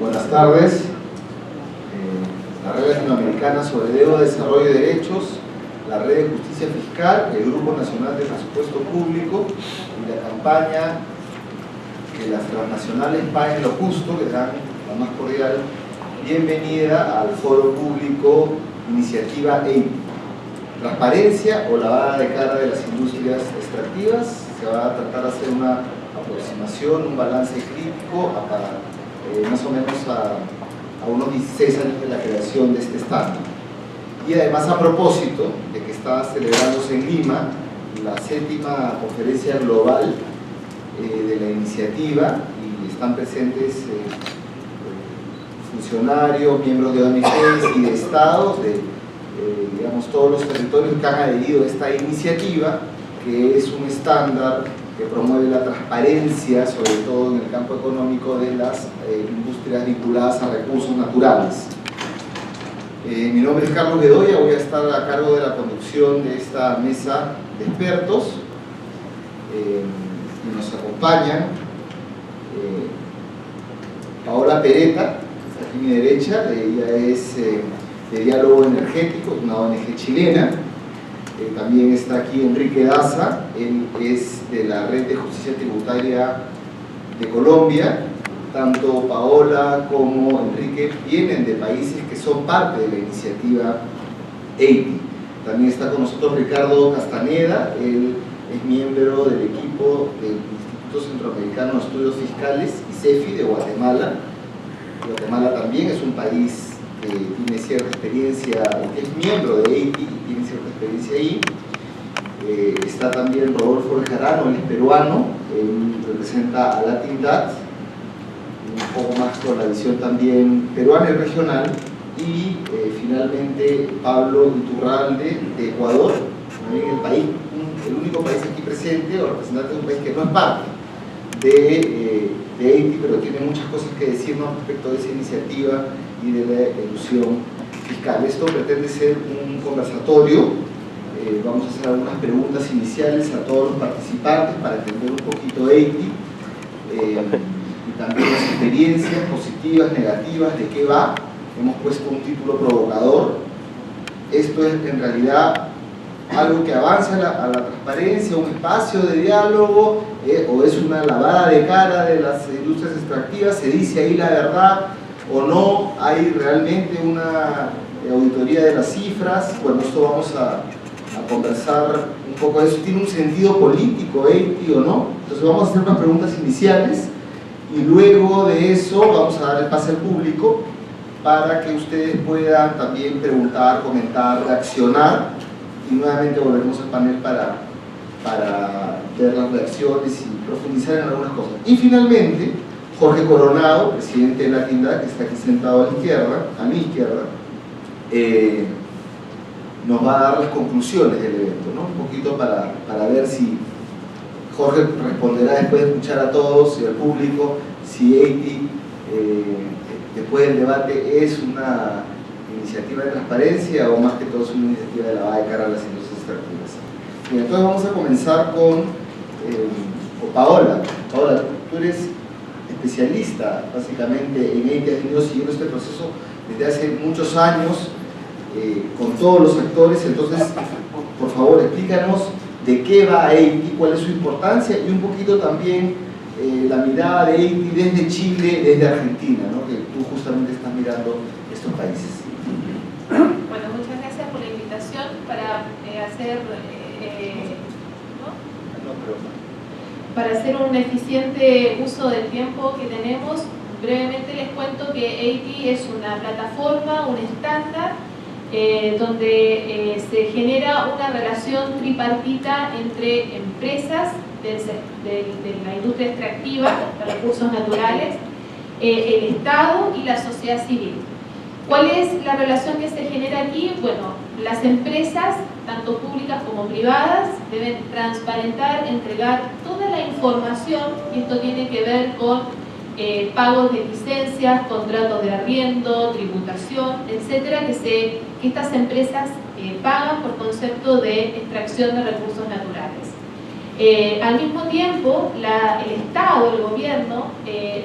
Buenas tardes. La Red Latinoamericana sobre Deuda, Desarrollo y Derechos, la Red de Justicia Fiscal, el Grupo Nacional de Presupuesto Público y la campaña que las transnacionales paguen lo justo, les dan la más cordial bienvenida al Foro Público Iniciativa EITI. Transparencia o lavada de cara de las industrias extractivas. Se va a tratar de hacer una aproximación, un balance crítico más o menos a unos 16 años de la creación de este estándar. Y además, a propósito de que está celebrándose en Lima la 7ª conferencia global de la iniciativa, y están presentes funcionarios, miembros de ONGs y de estados de digamos, todos los territorios que han adherido a esta iniciativa, que es un estándar que promueve la transparencia, sobre todo en el campo económico, de las industrias vinculadas a recursos naturales. Mi nombre es Carlos Bedoya, voy a estar a cargo de la conducción de esta mesa de expertos, y nos acompañan Paola Pereta, que está aquí a mi derecha. Ella es de Diálogo Energético, una ONG chilena. También está aquí Enrique Daza, él es de la Red de Justicia Tributaria de Colombia. Tanto Paola como Enrique vienen de países que son parte de la iniciativa EITI. También está con nosotros Ricardo Castaneda, él es miembro del equipo del Instituto Centroamericano de Estudios Fiscales, ICEFI, de Guatemala. Guatemala también es un país que tiene cierta experiencia, que es miembro de EITI y tiene cierta experiencia ahí. Está también Rodolfo Bejarano, él es peruano, él representa a Latindad, un poco más con la visión también peruana y regional. Y finalmente Pablo Iturralde, de Ecuador, también el único país aquí presente, o representante de un país que no es parte de EITI, pero tiene muchas cosas que decirnos respecto de esa iniciativa y de la elusión fiscal. Esto pretende ser un conversatorio. Vamos a hacer algunas preguntas iniciales a todos los participantes para entender un poquito EITI y también las experiencias positivas, negativas, de qué va. Hemos puesto un título provocador. Esto es en realidad algo que avanza a la transparencia, un espacio de diálogo, o es una lavada de cara de las industrias extractivas. Se dice ahí la verdad o no, hay realmente una auditoría de las cifras. Bueno, esto vamos a conversar un poco de eso. ¿Tiene un sentido político EITI o no? Entonces vamos a hacer unas preguntas iniciales y luego de eso vamos a dar el pase al público para que ustedes puedan también preguntar, comentar, reaccionar, y nuevamente volveremos al panel para ver las reacciones y profundizar en algunas cosas. Y finalmente Jorge Coronado, presidente de Latindad, que está aquí sentado a mi izquierda, nos va a dar las conclusiones del evento, ¿no? Un poquito para ver si Jorge responderá después de escuchar a todos y al público si EITI, después del debate, es una iniciativa de transparencia o más que todo es una iniciativa de lavada de cara a las industrias extractivas. Bien, entonces vamos a comenzar con Paola. Paola, tú eres especialista básicamente en EITI, has venido siguiendo este proceso desde hace muchos años con todos los actores. Entonces, por favor, explícanos de qué va EITI, cuál es su importancia y un poquito también la mirada de EITI desde Chile, desde Argentina, ¿no? Que tú justamente estás mirando estos países. Bueno, muchas gracias por la invitación para hacer un eficiente uso del tiempo que tenemos. Brevemente les cuento que EITI es una plataforma, un estándar donde se genera una relación tripartita entre empresas de la industria extractiva de recursos naturales, el Estado y la sociedad civil. ¿Cuál es la relación que se genera aquí? Bueno, las empresas, tanto públicas como privadas, deben transparentar, entregar toda la información, y esto tiene que ver con pagos de licencias, contratos de arriendo, tributación, etcétera, que estas empresas pagan por concepto de extracción de recursos naturales. Al mismo tiempo, el Estado, el gobierno,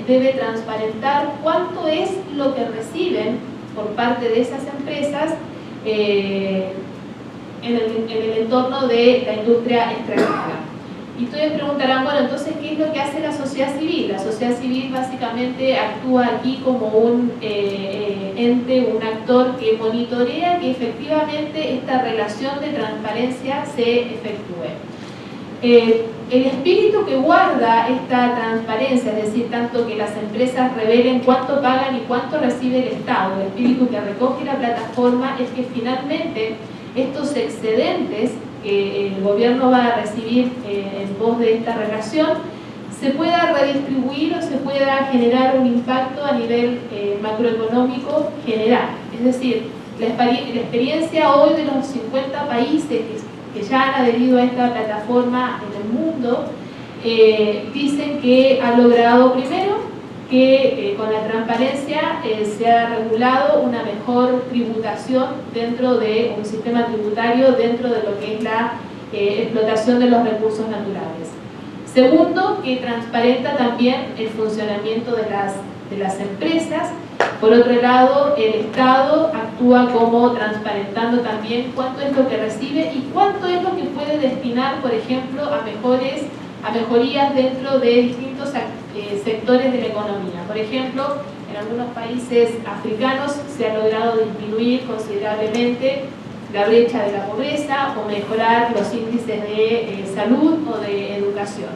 debe transparentar cuánto es lo que reciben por parte de esas empresas en el entorno de la industria extractiva. Y ustedes preguntarán, bueno, entonces, ¿qué es lo que hace la sociedad civil? La sociedad civil básicamente actúa aquí como un ente, un actor que monitorea que efectivamente esta relación de transparencia se efectúe. El espíritu que guarda esta transparencia, es decir, tanto que las empresas revelen cuánto pagan y cuánto recibe el Estado, el espíritu que recoge la plataforma es que finalmente estos excedentes que el gobierno va a recibir en pos de esta relación se pueda redistribuir o se pueda generar un impacto a nivel macroeconómico general. Es decir, la experiencia hoy de los 50 países que ya han adherido a esta plataforma en el mundo dicen que ha logrado primero que con la transparencia se ha regulado una mejor tributación dentro de un sistema tributario dentro de lo que es la explotación de los recursos naturales. Segundo, que transparenta también el funcionamiento de las empresas. Por otro lado, el Estado actúa como transparentando también cuánto es lo que recibe y cuánto es lo que puede destinar, por ejemplo, a mejorías dentro de distintos sectores de la economía. Por ejemplo, en algunos países africanos se ha logrado disminuir considerablemente la brecha de la pobreza o mejorar los índices de salud o de educación.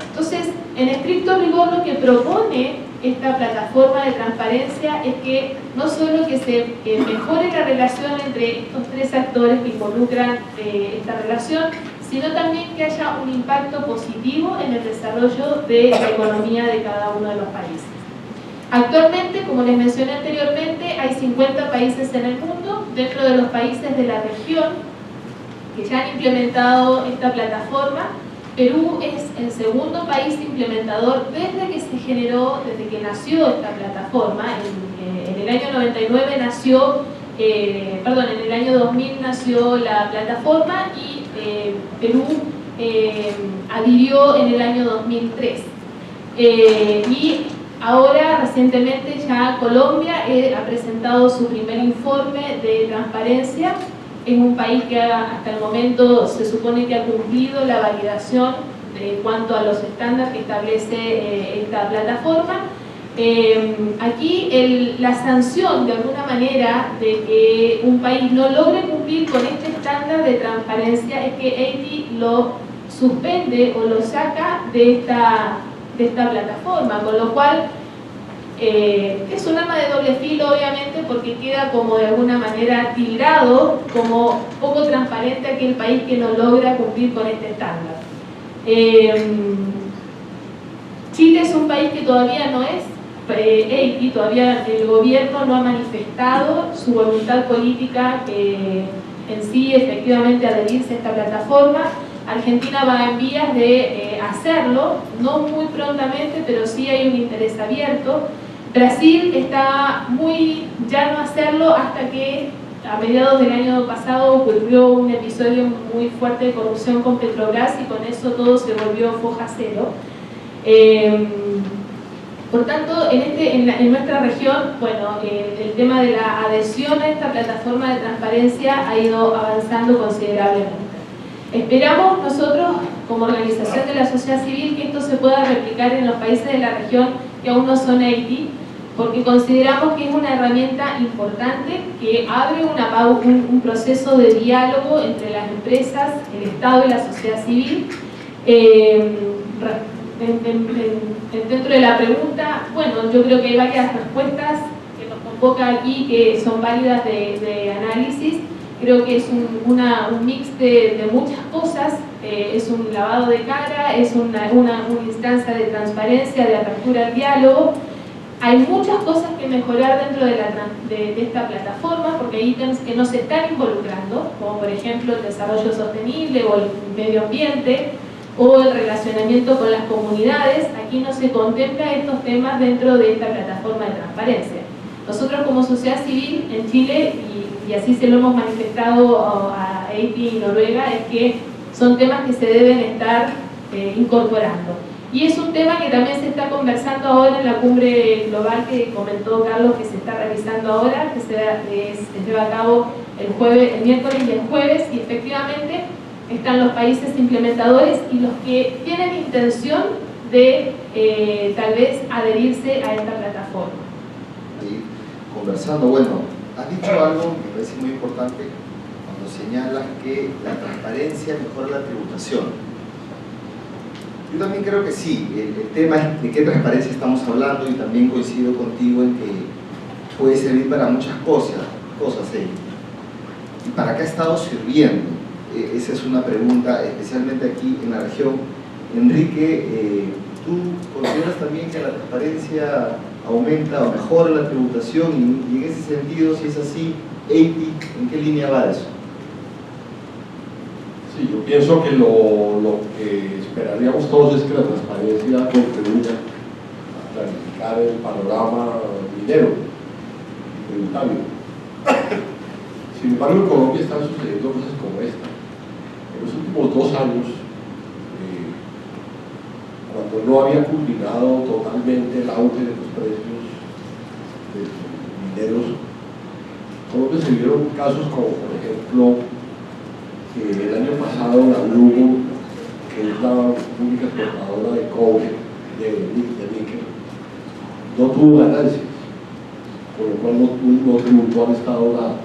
Entonces, en estricto rigor, lo que propone esta plataforma de transparencia es que no solo que se mejore la relación entre estos tres actores que involucran esta relación, sino también que haya un impacto positivo en el desarrollo de la economía de cada uno de los países. Actualmente, como les mencioné anteriormente, hay 50 países en el mundo. Dentro de los países de la región que ya han implementado esta plataforma, Perú es el segundo país implementador desde que nació esta plataforma. En el año 99 en el año 2000 nació la plataforma y Perú adhirió en el año 2003. Y ahora, recientemente, ya Colombia ha presentado su primer informe de transparencia. Es un país que hasta el momento se supone que ha cumplido la validación en cuanto a los estándares que establece esta plataforma. Aquí la sanción, de alguna manera, de que un país no logre cumplir con este estándar de transparencia es que Haití lo suspende o lo saca de esta plataforma, con lo cual es un arma de doble filo, obviamente, porque queda como de alguna manera tildado como poco transparente aquel país que no logra cumplir con este estándar. Chile es un país que todavía no es Haití, todavía el gobierno no ha manifestado su voluntad política en sí, efectivamente, adherirse a esta plataforma. Argentina va en vías de hacerlo, no muy prontamente, pero sí hay un interés abierto. Brasil está muy llano a hacerlo hasta que a mediados del año pasado ocurrió un episodio muy fuerte de corrupción con Petrobras y con eso todo se volvió foja cero. Por tanto, en nuestra región, bueno, el tema de la adhesión a esta plataforma de transparencia ha ido avanzando considerablemente. Esperamos nosotros, como organización de la sociedad civil, que esto se pueda replicar en los países de la región que aún no son Haití, porque consideramos que es una herramienta importante que abre un proceso de diálogo entre las empresas, el Estado y la sociedad civil. Dentro de la pregunta, bueno, yo creo que hay varias respuestas que nos convoca aquí que son válidas de análisis. Creo que es un mix de muchas cosas, es un lavado de cara, es una instancia de transparencia, de apertura al diálogo. Hay muchas cosas que mejorar dentro de esta plataforma porque hay ítems que no se están involucrando, como por ejemplo el desarrollo sostenible o el medio ambiente o el relacionamiento con las comunidades. Aquí no se contempla estos temas dentro de esta plataforma de transparencia. Nosotros como sociedad civil en Chile, y así se lo hemos manifestado a Haití y Noruega, es que son temas que se deben estar incorporando. Y es un tema que también se está conversando ahora en la cumbre global que comentó Carlos, que se está realizando ahora, que se lleva a cabo el miércoles y el jueves, y efectivamente están los países implementadores y los que tienen intención de tal vez adherirse a esta plataforma. Y conversando, bueno, has dicho algo que me parece muy importante cuando señalas que la transparencia mejora la tributación. Yo también creo que sí, el tema es de qué transparencia estamos hablando, y también coincido contigo en que puede servir para muchas cosas. ¿Y para qué ha estado sirviendo? Esa es una pregunta, especialmente aquí en la región. Enrique, ¿tú consideras también que la transparencia aumenta o mejora la tributación? Y en ese sentido, si es así, EITI, ¿en qué línea va eso? Sí, yo pienso que lo que esperaríamos todos es que la transparencia contribuya a clarificar el panorama minero y tributario. Sin embargo, en Colombia están sucediendo cosas como esta. En los últimos 2 años, cuando no había culminado totalmente el auge de los precios de los mineros, Colombia se vieron casos como, por ejemplo, que el año pasado la Lugo, que es la única exportadora de cobre, de níquel, no tuvo ganancias, por lo cual no tributó al Estado nada,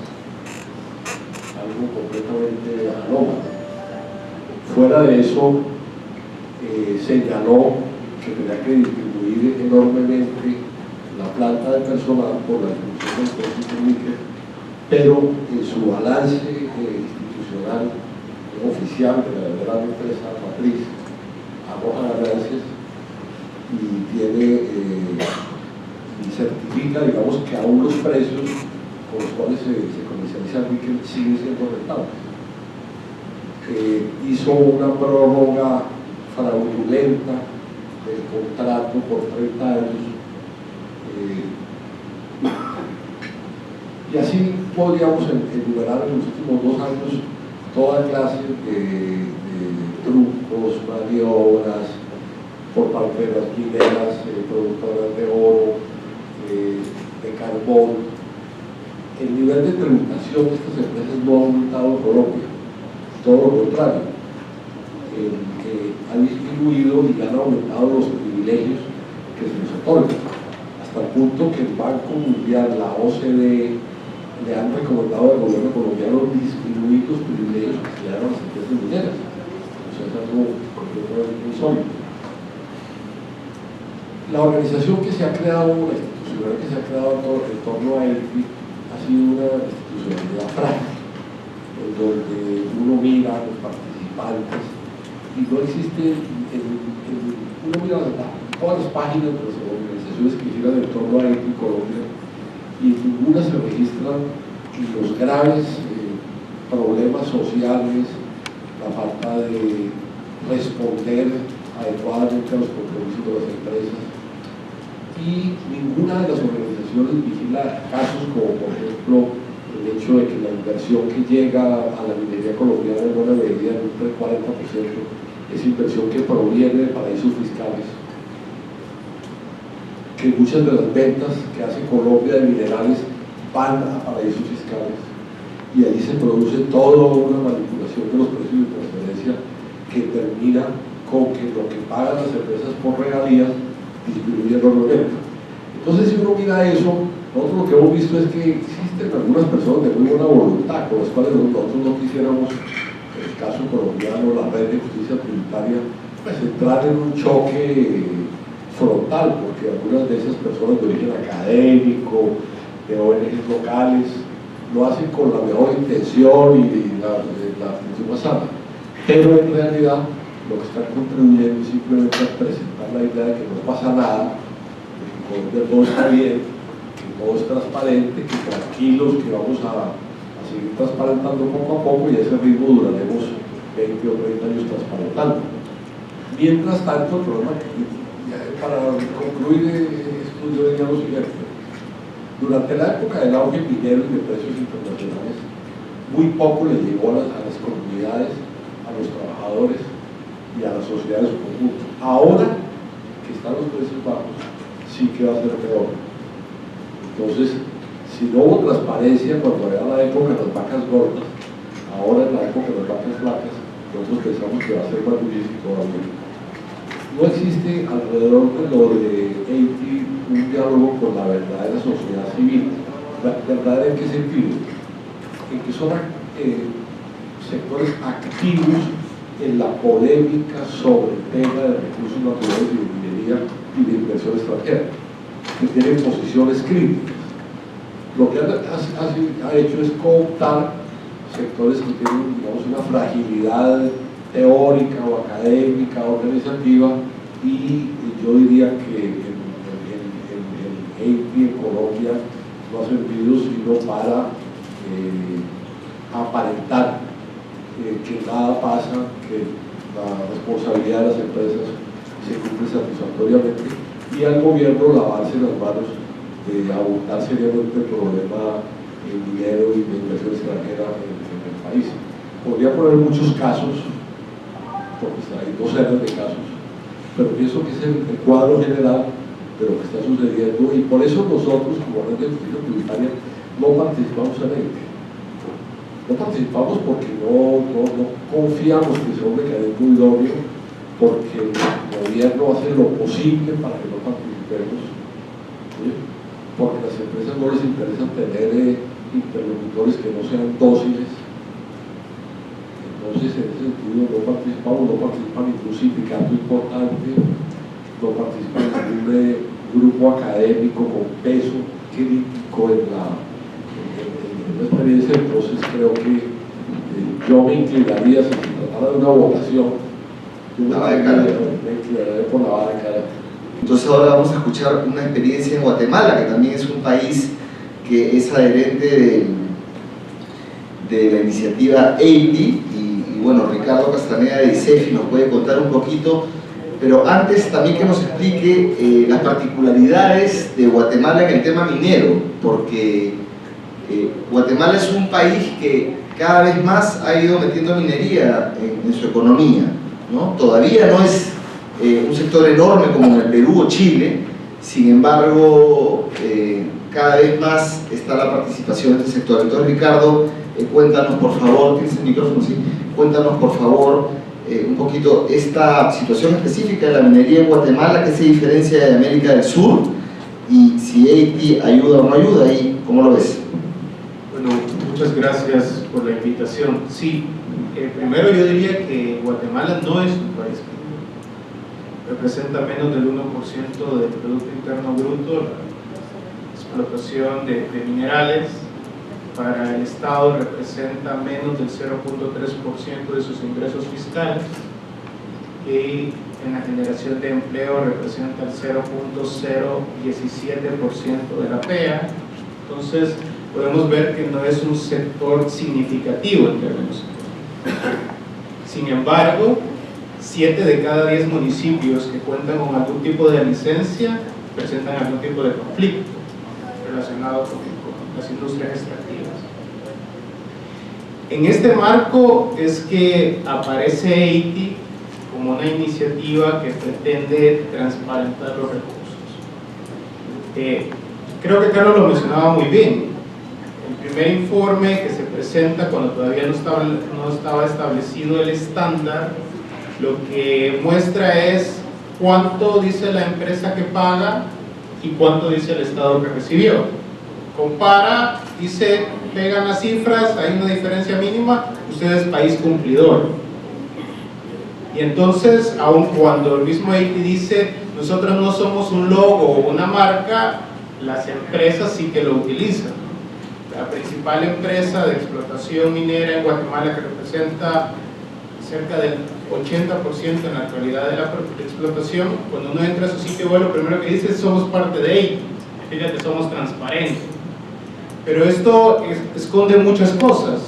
algo completamente anómalo. Fuera de eso, señaló que tenía que distribuir enormemente la planta de personal por la distribución del precio de níquel, pero en su balance institucional oficial de la gran empresa matriz arroja ganancias y tiene y certifica, digamos, que aún los precios con los cuales se comercializa el níquel siguen siendo rentables. Hizo una prórroga fraudulenta del contrato por 30 años, y así podríamos enumerar en los últimos 2 años toda clase de trucos, maniobras por parte de las mineras, productoras de oro, de carbón. El nivel de tributación de estas empresas no ha aumentado en Colombia, todo lo contrario, ha disminuido y han aumentado los privilegios que se les otorgan, hasta el punto que el Banco Mundial, la OCDE, le han recomendado al gobierno colombiano disminuir los privilegios que se le dan a las empresas mineras. O sea, es algo completamente insólito. La organización que se ha creado, la institucionalidad que se ha creado en torno a ELFI, ha sido una institucionalidad frágil, en donde uno mira a los participantes y no existe, uno mira todas las páginas de las organizaciones que giran en torno a ELFI Colombia, y en ninguna se registran los graves problemas sociales, la falta de responder adecuadamente a los compromisos de las empresas, y ninguna de las organizaciones vigila casos como, por ejemplo, el hecho de que la inversión que llega a la minería colombiana en buena medida, en un 40%, es inversión que proviene de paraísos fiscales, que muchas de las ventas que hace Colombia de minerales van a paraísos fiscales, y allí se produce toda una manipulación de los precios de transferencia que termina con que lo que pagan las empresas por regalías disminuye enormemente. Entonces, si uno mira eso, nosotros lo que hemos visto es que existen algunas personas de muy buena voluntad con las cuales nosotros no quisiéramos, en el caso colombiano, la red de justicia tributaria, pues entrar en un choque frontal, porque algunas de esas personas de origen académico, de ONGs locales, lo hacen con la mejor intención y la intención más sana, pero en realidad lo que están contribuyendo es simplemente a presentar la idea de que no pasa nada, de que Colombia todo está bien, que todo es transparente, que tranquilos, que vamos a seguir transparentando poco a poco, y a ese ritmo duraremos 20 o 30 años transparentando. Mientras tanto, el problema que, para concluir esto, yo diría lo siguiente: durante la época del auge minero y de precios internacionales, muy poco le llegó a las comunidades, a los trabajadores, y y a la sociedad en su conjunto. Ahora que están los precios bajos, sí que va a ser peor. Entonces, si no hubo transparencia cuando era la época de las vacas gordas, ahora en la época de las vacas flacas, nosotros pensamos que va a ser más difícil todavía. No existe alrededor de lo de Haití un diálogo con la verdadera sociedad civil. ¿Verdadera en qué sentido? En que son sectores activos en la polémica sobre el tema de recursos naturales y de minería y de inversión extranjera, que tienen posiciones críticas. Lo que ha hecho es cooptar sectores que tienen, digamos, una fragilidad teórica o académica o organizativa, y yo diría que el Haití en Colombia no ha servido sino para aparentar que nada pasa, que la responsabilidad de las empresas se cumple satisfactoriamente, y al gobierno lavarse las manos de abordar seriamente el problema minero y de inversión extranjera en el país. Podría poner muchos casos, porque hay docenas de casos, pero pienso que es el cuadro general de lo que está sucediendo, y por eso nosotros, como Red de Justicia Tributaria, no participamos en él. No participamos porque no confiamos que sea un mecanismo idóneo, porque el gobierno hace lo posible para que no participemos, ¿sí? Porque a las empresas no les interesa tener interlocutores que no sean dóciles. Entonces, en ese sentido, no participa ningún sindicato importante, no participa ningún grupo académico con peso crítico en la experiencia. Entonces, creo que yo me inclinaría, si se tratara de una votación, me inclinaría por la vara de cara. Entonces ahora vamos a escuchar una experiencia en Guatemala, que también es un país que es adherente de la iniciativa Haití, y bueno, Ricardo Castaneda de ICEFI nos puede contar un poquito, pero antes también que nos explique las particularidades de Guatemala en el tema minero, porque Guatemala es un país que cada vez más ha ido metiendo minería en su economía, ¿no? Todavía no es un sector enorme como en el Perú o Chile, sin embargo cada vez más está la participación de este sector. Entonces, Ricardo, cuéntanos por favor, ¿tienes el micrófono? Sí. Cuéntanos por favor un poquito esta situación específica de la minería en Guatemala, qué se diferencia de América del Sur, y si Haití ayuda o no ayuda, y ¿cómo lo ves? Bueno, muchas gracias por la invitación. Sí, primero yo diría que Guatemala no es un país minero. Representa menos del 1% del Producto Interno Bruto, la explotación de minerales. Para el Estado representa menos del 0.3% de sus ingresos fiscales, y en la generación de empleo representa el 0.017% de la PEA. Entonces podemos ver que no es un sector significativo en términos. Sin embargo, 7 de cada 10 municipios que cuentan con algún tipo de licencia presentan algún tipo de conflicto relacionado con las industrias extractivas. En este marco es que aparece Haití como una iniciativa que pretende transparentar los recursos. Creo que Carlos lo mencionaba muy bien. El primer informe que se presenta cuando todavía no estaba establecido el estándar, lo que muestra es cuánto dice la empresa que paga y cuánto dice el Estado que recibió. Compara, dice, pegan las cifras, hay una diferencia mínima, usted es país cumplidor. Y entonces, aun cuando el mismo Haití dice, nosotros no somos un logo o una marca, las empresas sí que lo utilizan. La principal empresa de explotación minera en Guatemala, que representa cerca del 80% en la actualidad de la explotación, cuando uno entra a su sitio web, lo primero que dice es somos parte de Haití, fíjate, somos transparentes. Pero esto esconde muchas cosas.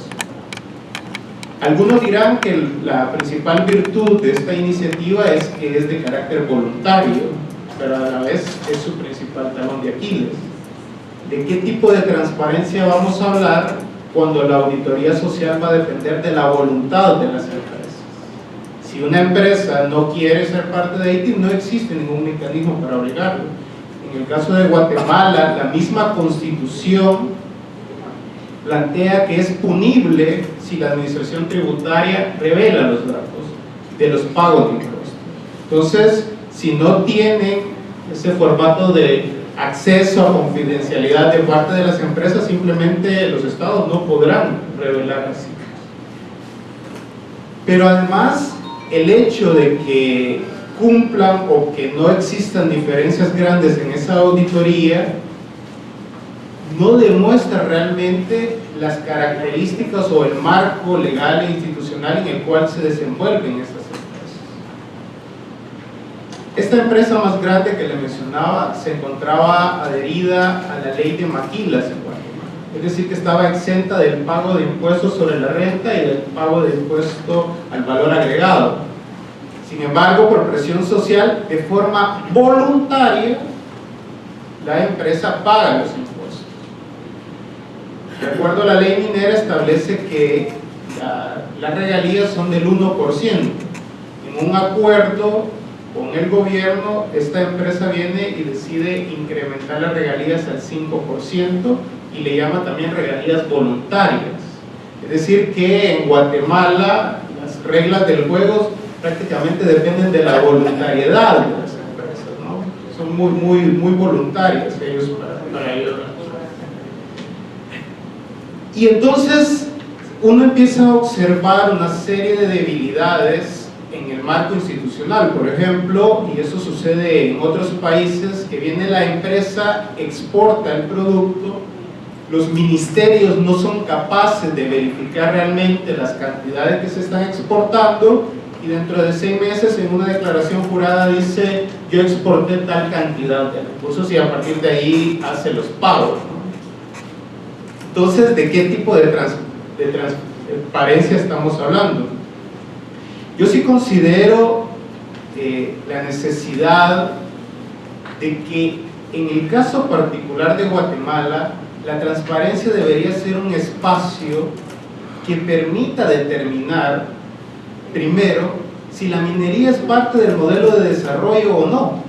Algunos dirán que la principal virtud de esta iniciativa es que es de carácter voluntario, pero a la vez es su principal talón de Aquiles. ¿De qué tipo de transparencia vamos a hablar cuando la auditoría social va a depender de la voluntad de las empresas? Si Si una empresa no quiere ser parte de Haití, no existe ningún mecanismo para obligarlo. En el caso de Guatemala, la misma Constitución plantea que es punible si la administración tributaria revela los datos de los pagos de impuestos. Entonces, si no tienen ese formato de acceso a confidencialidad de parte de las empresas, simplemente los estados no podrán revelar las cifras. Pero además, el hecho de que cumplan o que no existan diferencias grandes en esa auditoría no demuestra realmente las características o el marco legal e institucional en el cual se desenvuelven estas empresas. Esta empresa más grande que le mencionaba se encontraba adherida a la ley de maquilas en Guatemala, es decir, que estaba exenta del pago de impuestos sobre la renta y del pago de impuesto al valor agregado. Sin embargo, por presión social, de forma voluntaria, la empresa paga los impuestos. De acuerdo a la ley minera, establece que las regalías son del 1%. En un acuerdo con el gobierno, esta empresa viene y decide incrementar las regalías al 5% y le llama también regalías voluntarias. Es decir, que en Guatemala las reglas del juego prácticamente dependen de la voluntariedad de las empresas, ¿no? Son muy voluntarias ellos para ellos. Y entonces uno empieza a observar una serie de debilidades en el marco institucional, por ejemplo, y eso sucede en otros países, que viene la empresa, exporta el producto, los ministerios no son capaces de verificar realmente las cantidades que se están exportando, y dentro de 6 meses en una declaración jurada dice: yo exporté tal cantidad de recursos, y a partir de ahí hace los pagos, ¿no? Entonces, ¿de qué tipo de transparencia estamos hablando? Yo sí considero la necesidad de que en el caso particular de Guatemala, la transparencia debería ser un espacio que permita determinar, primero, si la minería es parte del modelo de desarrollo o no.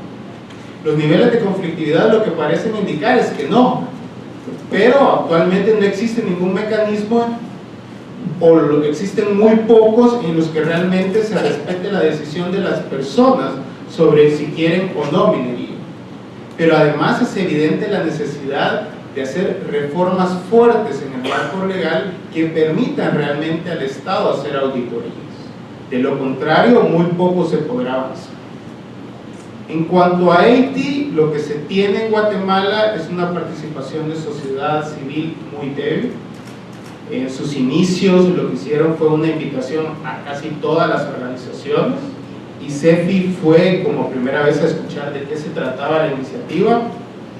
Los niveles de conflictividad lo que parecen indicar es que no, pero actualmente no existe ningún mecanismo, o existen muy pocos en los que realmente se respete la decisión de las personas sobre si quieren o no minería. Pero además es evidente la necesidad de hacer reformas fuertes en el marco legal que permitan realmente al Estado hacer auditorías. De lo contrario, muy poco se podrá avanzar. En cuanto a Haití, lo que se tiene en Guatemala es una participación de sociedad civil muy débil. En sus inicios lo que hicieron fue una invitación a casi todas las organizaciones, y CEFI fue como primera vez a escuchar de qué se trataba la iniciativa.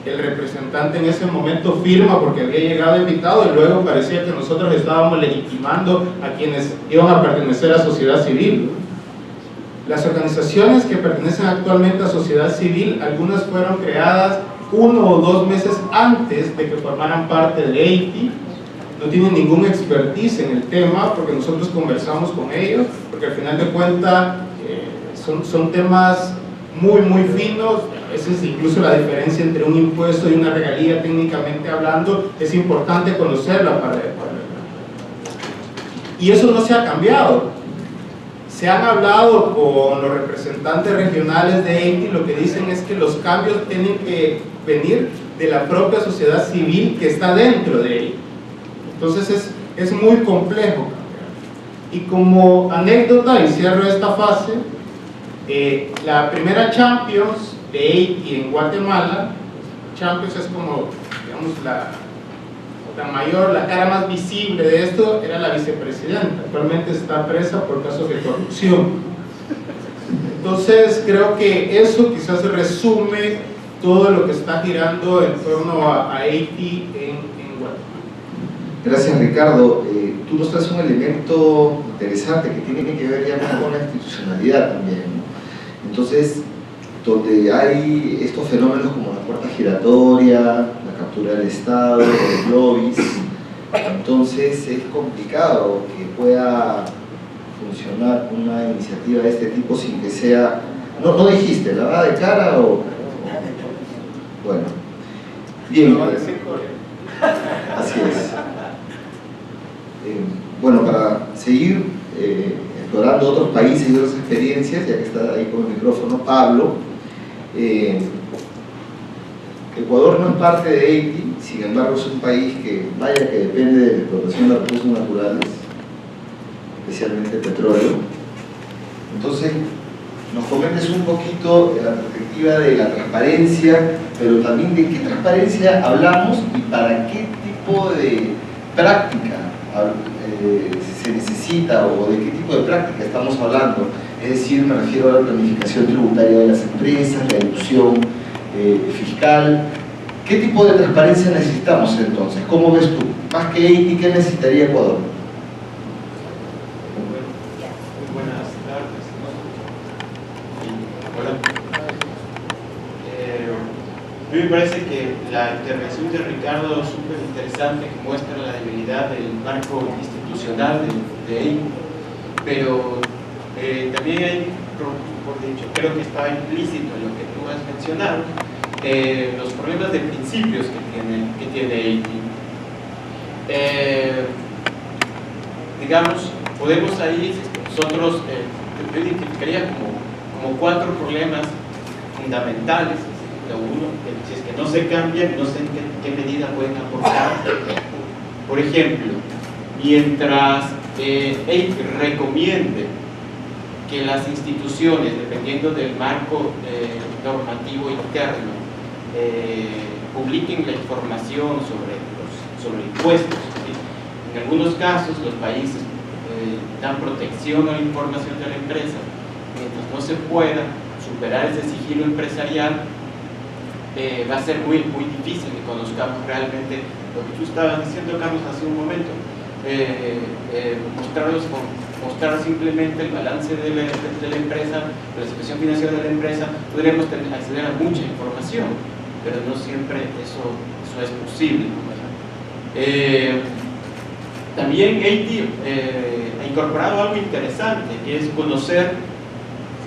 El representante en ese momento firma porque había llegado invitado, y luego parecía que nosotros estábamos legitimando a quienes iban a pertenecer a sociedad civil. Las organizaciones que pertenecen actualmente a sociedad civil, algunas fueron creadas 1 o 2 meses antes de que formaran parte de Haití. No tienen ningún expertise en el tema, porque nosotros conversamos con ellos, porque al final de cuentas son temas muy finos. A veces incluso la diferencia entre un impuesto y una regalía, técnicamente hablando, es importante conocerla para y eso no se ha cambiado. Se han hablado con los representantes regionales de Haití, lo que dicen es que los cambios tienen que venir de la propia sociedad civil que está dentro de Haití. Entonces es muy complejo. Y como anécdota, y cierro esta fase, la primera Champions de Haití en Guatemala, Champions es como, digamos, la cara más visible de esto, era la vicepresidenta. Actualmente está presa por casos de corrupción. Entonces creo que eso quizás resume todo lo que está girando en torno a Haití en Guatemala. Gracias, Ricardo. Tú nos traes un elemento interesante que tiene que ver ya con la institucionalidad también, ¿no? Entonces, donde hay estos fenómenos como la puerta giratoria, la captura del Estado, los lobbies, entonces es complicado que pueda funcionar una iniciativa de este tipo sin que sea... No dijiste, lavada de cara o... Bueno, bien. Así es. Bueno, para seguir explorando otros países y otras experiencias, ya que está ahí con el micrófono Pablo, Ecuador no es parte de Haití, sin embargo es un país que, vaya que depende de la explotación de recursos naturales, especialmente petróleo. Entonces, nos comentes un poquito de la perspectiva de la transparencia, pero también de qué transparencia hablamos y para qué tipo de práctica se necesita o de qué tipo de práctica estamos hablando. Es decir, me refiero a la planificación tributaria de las empresas, la ilusión fiscal. ¿Qué tipo de transparencia necesitamos entonces? ¿Cómo ves tú? Más que Haití, ¿qué necesitaría Ecuador? Muy buenas tardes. Hola. A mí me parece que la intervención de Ricardo es súper interesante, que muestra la debilidad del marco institucional de Haití, pero también hay, por dicho, creo que está implícito en lo que tú has mencionado, los problemas de principios que tiene Haití. Digamos, podemos ahí, nosotros, yo identificaría como 4 problemas fundamentales. Uno, si es que no se cambian, no sé en qué medida pueden aportar. Por ejemplo, mientras Haití recomiende que las instituciones, dependiendo del marco normativo interno, publiquen la información sobre impuestos, ¿sí? En algunos casos los países dan protección a la información de la empresa, mientras no se pueda superar ese sigilo empresarial, va a ser muy difícil que conozcamos realmente lo que tú estabas diciendo, Carlos, hace un momento. Mostrar simplemente el balance de la empresa, la situación financiera de la empresa, podríamos acceder a mucha información, pero no siempre eso es posible. También Haití ha incorporado algo interesante, que es conocer,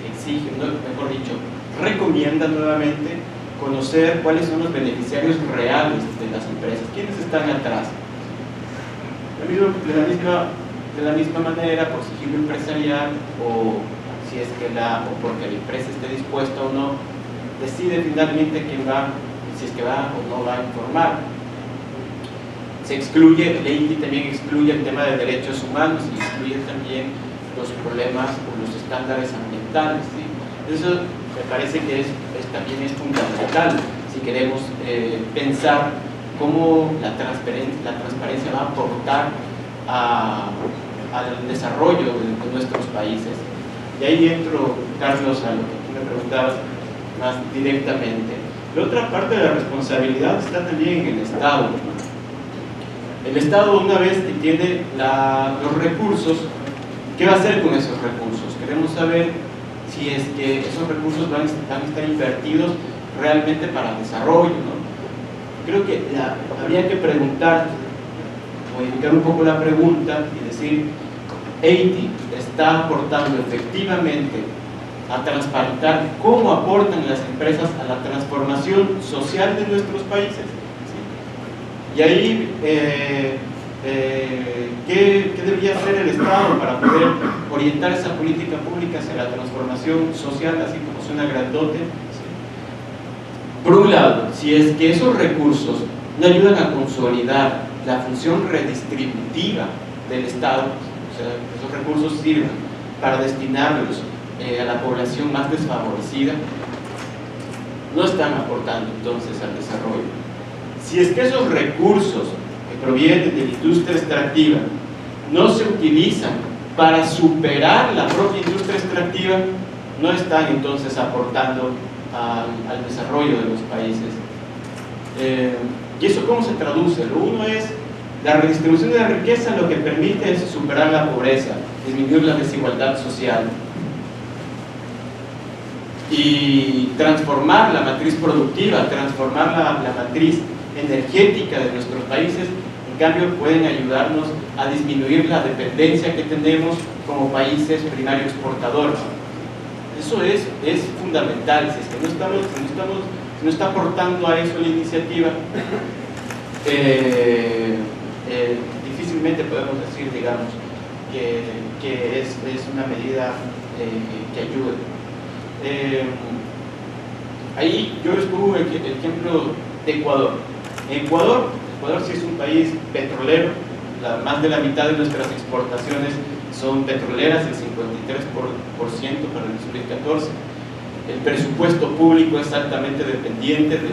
exige, mejor dicho, recomienda nuevamente conocer cuáles son los beneficiarios reales de las empresas, quiénes están atrás. De la misma manera, por sigilo empresarial o si es que o porque la empresa esté dispuesta o no, decide finalmente si es que va o no va a informar. Se excluye, Haití también excluye el tema de derechos humanos y excluye también los problemas o los estándares ambientales, ¿sí? Eso me parece que también es fundamental si queremos pensar cómo la transparencia va a aportar al desarrollo de nuestros países. Y ahí entro, Carlos, a lo que tú me preguntabas más directamente. La otra parte de la responsabilidad está también en el Estado. El Estado, una vez que tiene los recursos, ¿qué va a hacer con esos recursos? Queremos saber si es que esos recursos van a estar invertidos realmente para el desarrollo, ¿no? Creo que habría que preguntar, modificar un poco la pregunta y decir, Haití está aportando efectivamente a transparentar cómo aportan las empresas a la transformación social de nuestros países, ¿sí? Y ahí ¿qué debería hacer el Estado para poder orientar esa política pública hacia la transformación social, así como suena grandote? ¿Sí? Por un lado, si es que esos recursos no ayudan a consolidar la función redistributiva del Estado, o sea, esos recursos sirven para destinarlos a la población más desfavorecida, no están aportando entonces al desarrollo. Si es que esos recursos que provienen de la industria extractiva no se utilizan para superar la propia industria extractiva, no están entonces aportando al desarrollo de los países. ¿Y eso cómo se traduce? Lo uno es la redistribución de la riqueza, lo que permite es superar la pobreza, disminuir la desigualdad social y transformar la matriz productiva, transformar la matriz energética de nuestros países en cambio pueden ayudarnos a disminuir la dependencia que tenemos como países primarios exportadores. Eso es fundamental. Si es que no está aportando a eso la iniciativa, difícilmente podemos decir, digamos, que es una medida que ayude. Ahí yo les pongo el ejemplo de Ecuador. Ecuador sí es un país petrolero. Más de la mitad de nuestras exportaciones son petroleras, el 53% para el 2014. El presupuesto público es altamente dependiente de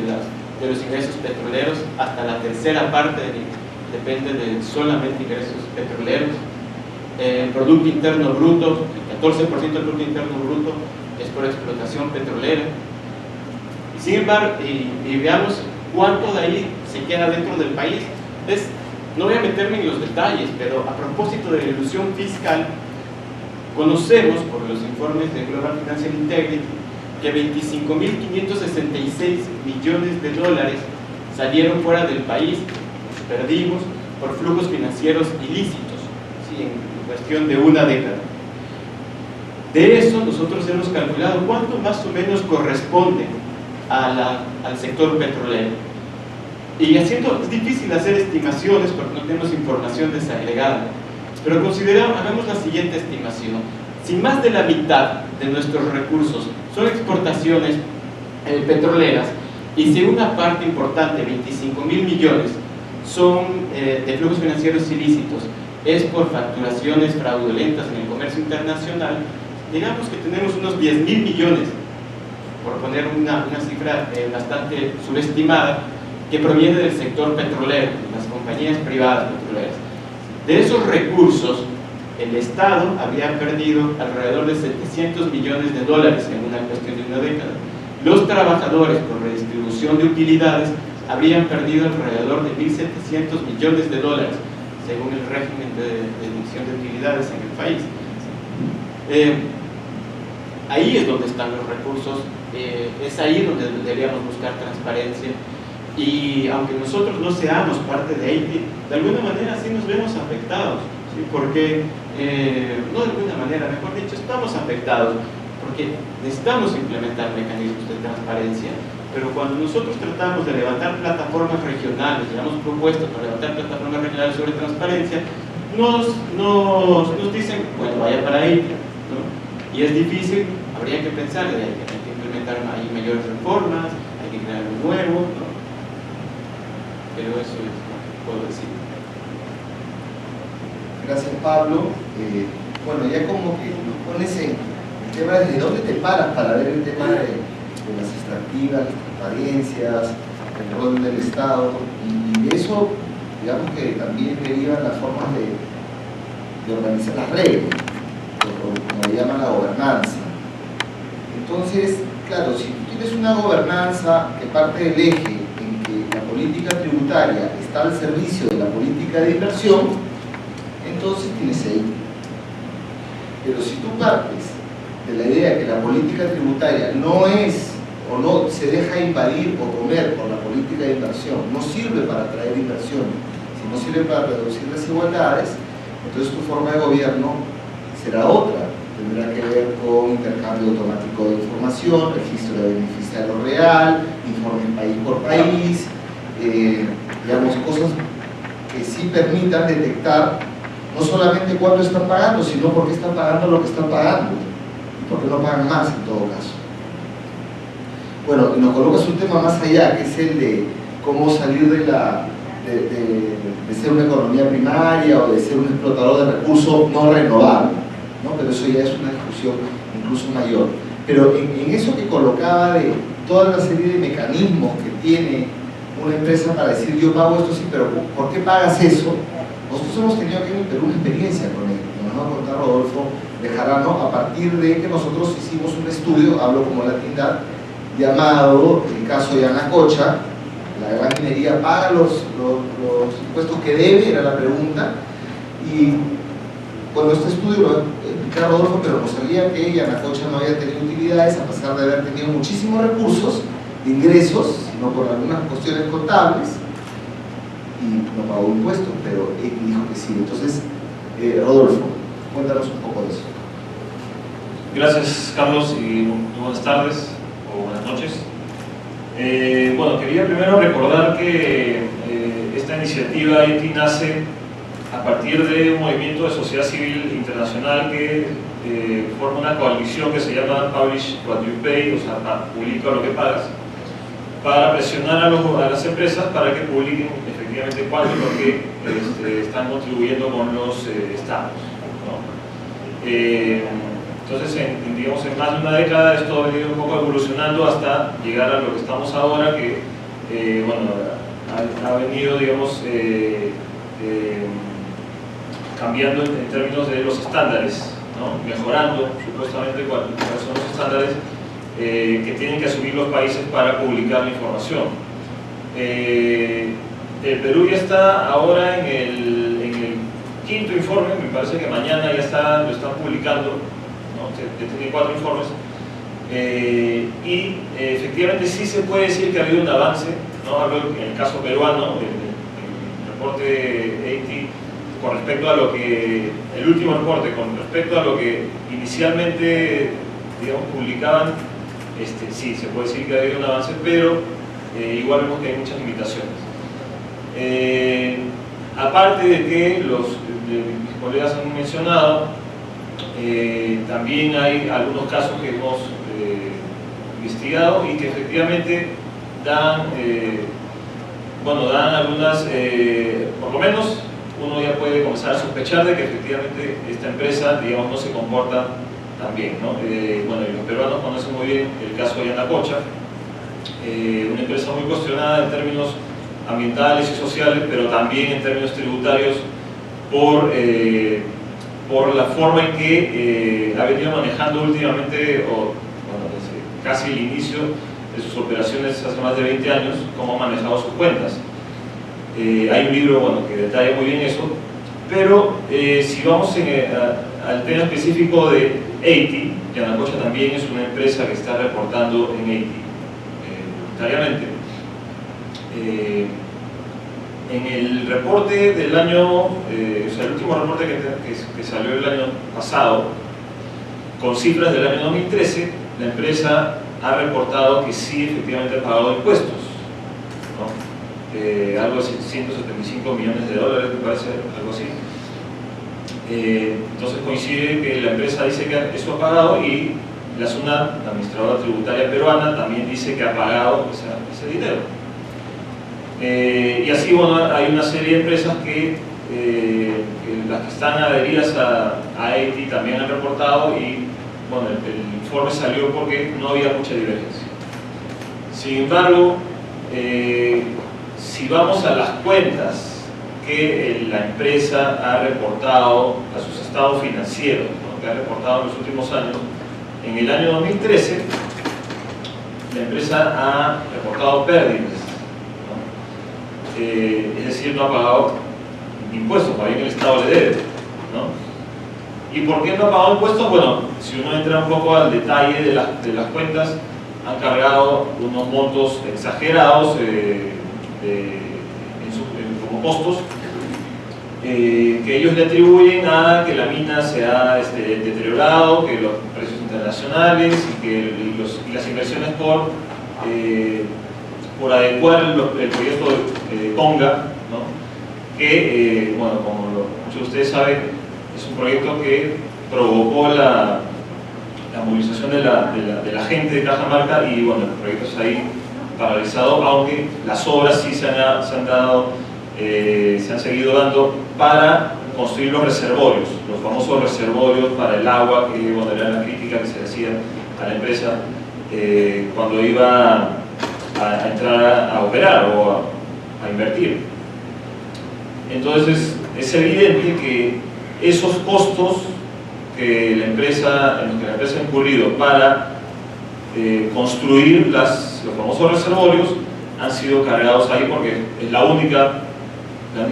los ingresos petroleros, hasta la tercera parte depende de solamente ingresos petroleros. El Producto Interno Bruto, el 14% del Producto Interno Bruto es por explotación petrolera. Y sin embargo, y veamos cuánto de ahí se queda dentro del país. No voy a meterme en los detalles, pero a propósito de la ilusión fiscal, conocemos por los informes de Global Financial Integrity que 25.566 millones de dólares salieron fuera del país, perdimos por flujos financieros ilícitos, ¿sí? En cuestión de una década. De eso nosotros hemos calculado cuánto más o menos corresponde al sector petrolero. Y es difícil hacer estimaciones porque no tenemos información desagregada, pero hagamos la siguiente estimación. Si más de la mitad de nuestros recursos son exportaciones petroleras, y si una parte importante, 25.000 millones, son de flujos financieros ilícitos, es por facturaciones fraudulentas en el comercio internacional, digamos que tenemos unos 10.000 millones, por poner una cifra bastante subestimada, que proviene del sector petrolero, las compañías privadas petroleras. De esos recursos, el Estado habría perdido alrededor de 700 millones de dólares en una cuestión de una década. Los trabajadores, por redistribución de utilidades, habrían perdido alrededor de 1.700 millones de dólares, según el régimen de deducción de utilidades en el país. Ahí es donde están los recursos, es ahí donde deberíamos buscar transparencia. Y aunque nosotros no seamos parte de Haití, de alguna manera sí nos vemos afectados, ¿sí? Porque, no de alguna manera, mejor dicho, estamos afectados, porque necesitamos implementar mecanismos de transparencia, pero cuando nosotros tratamos de levantar plataformas regionales, llevamos propuestas para levantar plataformas regionales sobre transparencia, nos dicen, bueno, vaya para Haití, ¿no? Y es difícil, habría que pensar, hay que implementar ahí mayores reformas, hay que crear algo nuevo, ¿no? Pero eso es lo que puedo decir. Gracias, Pablo. Bueno, ya como que nos pones en el tema de dónde te paras para ver el tema de las extractivas, las transparencias, el rol del Estado, y eso, digamos que también derivan las formas de organizar las reglas, como le llaman la gobernanza. Entonces, claro, si tú tienes una gobernanza que parte del eje en que la política tributaria está al servicio de la política de inversión, entonces tienes ahí. Pero si tú partes de la idea que la política tributaria no es o no se deja invadir o comer por la política de inversión, no sirve para atraer inversión, sino sirve para reducir desigualdades, entonces tu forma de gobierno será otra. Tendrá que ver con intercambio automático de información, registro de beneficiario real, informe país por país, digamos, cosas que sí permitan detectar no solamente cuánto están pagando, sino por qué están pagando lo que están pagando y por qué no pagan más en todo caso. Bueno, y nos colocas un tema más allá, que es el de cómo salir de ser una economía primaria o de ser un explotador de recursos no renovables, ¿no? Pero eso ya es una discusión incluso mayor. Pero en eso que colocaba de toda la serie de mecanismos que tiene una empresa para decir yo pago esto, sí, pero ¿por qué pagas eso? Nosotros hemos tenido aquí en el Perú una experiencia con él, nos va a contar Rodolfo Bejarano, a partir de que nosotros hicimos un estudio, hablo como latindad, llamado el caso de Anacocha. La gran minería paga los impuestos que debe, era la pregunta, y bueno, este estudio lo explicaba Rodolfo, pero nos salía que Yanacocha no había tenido utilidades a pesar de haber tenido muchísimos recursos de ingresos, sino por algunas cuestiones contables, y no pagó impuestos, pero dijo que sí. Entonces, Rodolfo, cuéntanos un poco de eso. Gracias, Carlos, y buenas tardes o buenas noches. Bueno, quería primero recordar que esta iniciativa EITI nace a partir de un movimiento de sociedad civil internacional que forma una coalición que se llama Publish What You Pay, o sea, publica lo que pagas, para presionar a las empresas para que publiquen efectivamente cuánto es lo que están contribuyendo con los estados, ¿no? Entonces, digamos, en más de una década esto ha venido un poco evolucionando hasta llegar a lo que estamos ahora, que bueno, ha venido, digamos, cambiando en términos de los estándares, ¿no? Mejorando supuestamente cuáles son los estándares que tienen que asumir los países para publicar la información. El Perú ya está ahora en el quinto informe, me parece que mañana ya lo están publicando, ¿no? Tiene 4 informes, y efectivamente sí se puede decir que ha habido un avance, ¿no? Hablo en el caso peruano, el reporte EITI, con respecto a lo que, el último reporte, con respecto a lo que inicialmente, digamos, publicaban, sí, se puede decir que ha habido un avance, pero igual vemos que hay muchas limitaciones. Aparte de que mis colegas han mencionado, también hay algunos casos que hemos investigado y que efectivamente dan algunas, por lo menos uno ya puede comenzar a sospechar de que efectivamente esta empresa, digamos, no se comporta tan bien, ¿no? Bueno, y los peruanos conocen muy bien el caso de Yanacocha, una empresa muy cuestionada en términos ambientales y sociales, pero también en términos tributarios por la forma en que ha venido manejando últimamente, desde casi el inicio de sus operaciones hace más de 20 años, cómo ha manejado sus cuentas. Hay un libro que detalla muy bien eso, pero si vamos al tema específico de EITI, Yanacocha también es una empresa que está reportando en EITI voluntariamente. En el reporte del año, el último reporte que salió el año pasado, con cifras del año 2013, la empresa ha reportado que sí efectivamente ha pagado impuestos, ¿no? Algo de 175 millones de dólares, me parece, algo así. Entonces coincide que la empresa dice que eso ha pagado y la SUNAT, la administradora tributaria peruana, también dice que ha pagado ese dinero. Y así, bueno, hay una serie de empresas que las que están adheridas a EITI también han reportado y, bueno, el informe salió porque no había mucha divergencia. Sin embargo, si vamos a las cuentas que la empresa ha reportado, a sus estados financieros, ¿no?, que ha reportado en los últimos años, en el año 2013 la empresa ha reportado pérdidas, ¿no? Es decir, no ha pagado impuestos, más bien el Estado le debe, ¿no? ¿Y por qué no ha pagado impuestos? Bueno, si uno entra un poco al detalle de las cuentas, han cargado unos montos exagerados como costos que ellos le atribuyen a que la mina se ha deteriorado, que los precios internacionales y las inversiones por adecuar el proyecto de Conga, ¿no? Que, bueno, como muchos de ustedes saben, es un proyecto que provocó la movilización de la gente de Cajamarca y, bueno, el proyecto está ahí paralizado, aunque las obras sí se han seguido dando para construir los reservorios, los famosos reservorios para el agua, que, bueno, era la crítica que se le hacía a la empresa cuando iba a entrar a operar o a invertir. Entonces es evidente que esos costos en los que la empresa ha incurrido para construir los famosos reservorios han sido cargados ahí porque es la única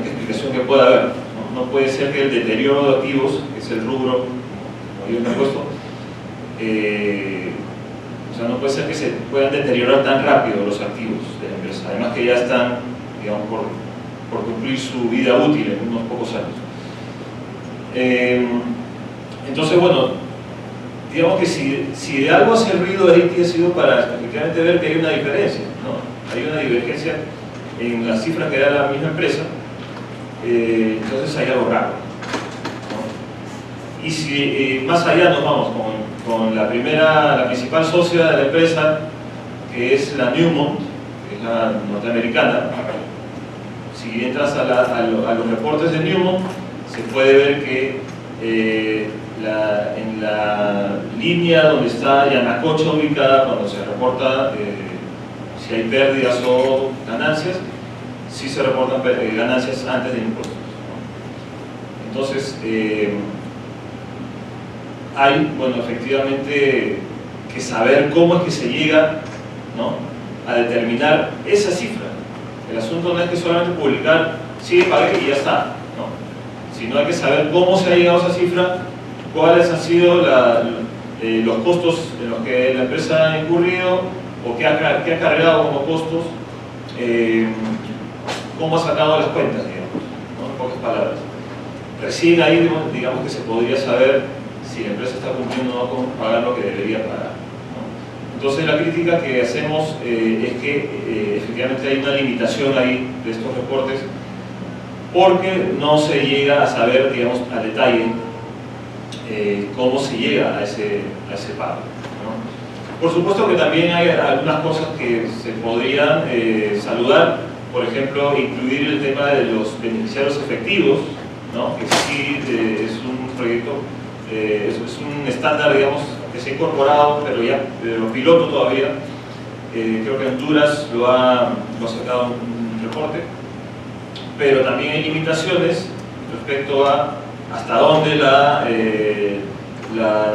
explicación que puede haber, ¿no? No puede ser que el deterioro de activos, que es el rubro, como yo me he puesto, o sea, no puede ser que se puedan deteriorar tan rápido los activos de la empresa, además que ya están, digamos, por cumplir su vida útil en unos pocos años. Entonces, bueno, digamos que si de algo ha servido Haití ha sido para efectivamente ver que hay una diferencia, ¿no? Hay una divergencia en las cifras que da la misma empresa, entonces hay algo raro, ¿no? Y si más allá nos vamos con la principal socia de la empresa, que es la Newmont, que es la norteamericana, si entras a los reportes de Newmont, se puede ver que en la línea donde está Yanacocha ubicada, cuando se reporta si hay pérdidas o ganancias, sí se reportan ganancias antes de impuestos, ¿no? Entonces, hay, bueno, efectivamente que saber cómo es que se llega, ¿no?, a determinar esa cifra. El asunto no es que solamente publicar, sí, pagué y ya está, ¿no?, sino hay que saber cómo se ha llegado a esa cifra, cuáles han sido los costos en los que la empresa ha incurrido o qué ha cargado como costos, cómo ha sacado las cuentas, digamos, ¿no?, en pocas palabras. Recién ahí, digamos, que se podría saber si la empresa está cumpliendo o no con pagar lo que debería pagar, ¿no? Entonces la crítica que hacemos es que efectivamente hay una limitación ahí de estos reportes, porque no se llega a saber, digamos, al detalle cómo se llega a ese pago, ¿no? Por supuesto que también hay algunas cosas que se podrían saludar, por ejemplo, incluir el tema de los beneficiarios efectivos, ¿no?, que sí es un proyecto, es un estándar, digamos, que se ha incorporado, pero piloto todavía. Creo que Honduras lo ha sacado un reporte, pero también hay limitaciones respecto a hasta dónde la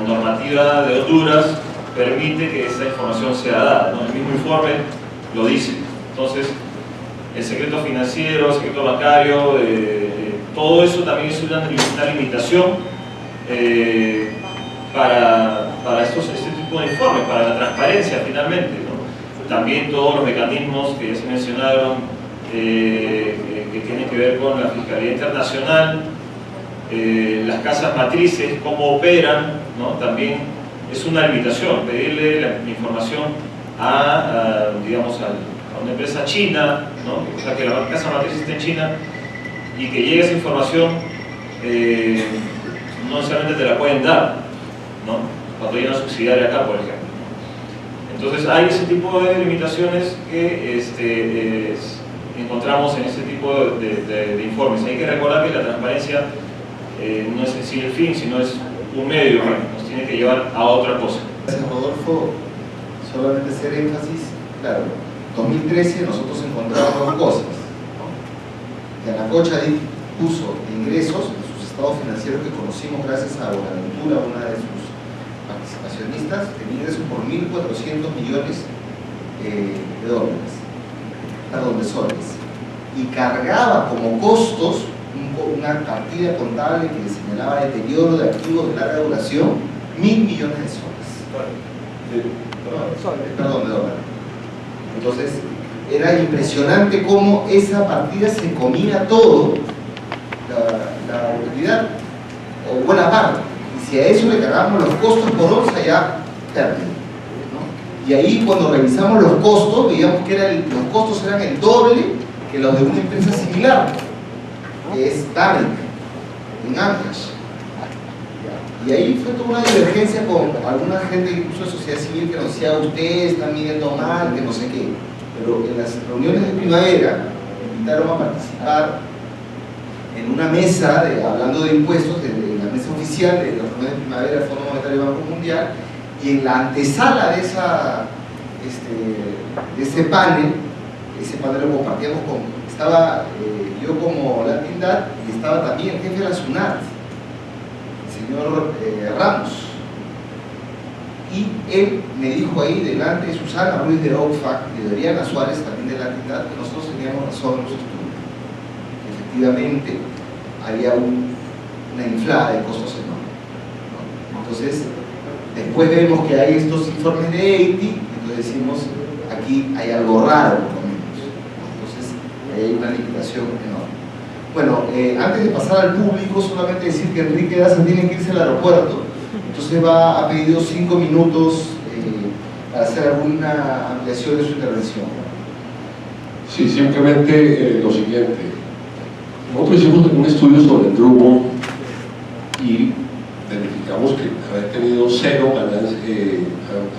normativa de Honduras permite que esta información sea dada, ¿no? El mismo informe lo dice. Entonces, el secreto financiero, el secreto bancario, todo eso también es una limitación para este tipo de informes, para la transparencia finalmente, ¿no? También todos los mecanismos que ya se mencionaron, que tienen que ver con la Fiscalía Internacional, las casas matrices, cómo operan, ¿no? También es una limitación pedirle la información digamos, a una empresa china, ¿no?, o sea, que la casa matriz esté en China y que llegue esa información, no necesariamente te la pueden dar, ¿no?, cuando hay una subsidiaria acá, por ejemplo. Entonces hay ese tipo de limitaciones que encontramos en este tipo de informes. Hay que recordar que la transparencia no es en sí el fin, sino es un medio que nos tiene que llevar a otra cosa. Gracias, Rodolfo. Solamente hacer énfasis, claro, en 2013 nosotros encontramos dos cosas, ¿no? Yanacocha puso ingresos en sus estados financieros que conocimos gracias a Buenaventura, una de sus participacionistas, tenía ingresos por 1.400 millones de dólares, perdón, de soles, y cargaba como costos una partida contable que señalaba deterioro de activos de larga duración, 1.000 millones de soles. Perdón, de dólares. Entonces, era impresionante cómo esa partida se comía todo, la utilidad, o buena parte. Y si a eso le cargamos los costos por onza, ya pérdida, ¿no? Y ahí, cuando revisamos los costos, veíamos que los costos eran el doble que los de una empresa similar, que es Darek, en Ancash. Y ahí fue toda una divergencia con alguna gente, incluso de sociedad civil, que nos decía: ustedes están midiendo mal, que no sé qué. Pero en las reuniones de primavera me invitaron a participar en una mesa hablando de impuestos, de la mesa oficial de las reuniones de primavera del Fondo Monetario y Banco Mundial, y en la antesala de ese panel lo compartíamos estaba yo como Latindad, y estaba también el jefe de la SUNAT, el señor Ramos, y él me dijo ahí delante de Susana Ruiz de OCFAC y de Oriana Suárez, también de Latindad, que nosotros teníamos razón en los estudios. Efectivamente había una inflada de costos enormes, ¿no? Entonces después vemos que hay estos informes de Haití, entonces decimos: aquí hay algo raro, por lo menos. Entonces hay una limitación enorme. Bueno, antes de pasar al público, solamente decir que Enrique Daza tiene que irse al aeropuerto, entonces ha pedido 5 minutos para hacer alguna ampliación de su intervención. Sí, simplemente lo siguiente. Nosotros hicimos un estudio sobre el Drummond y verificamos que había tenido cero ganancias,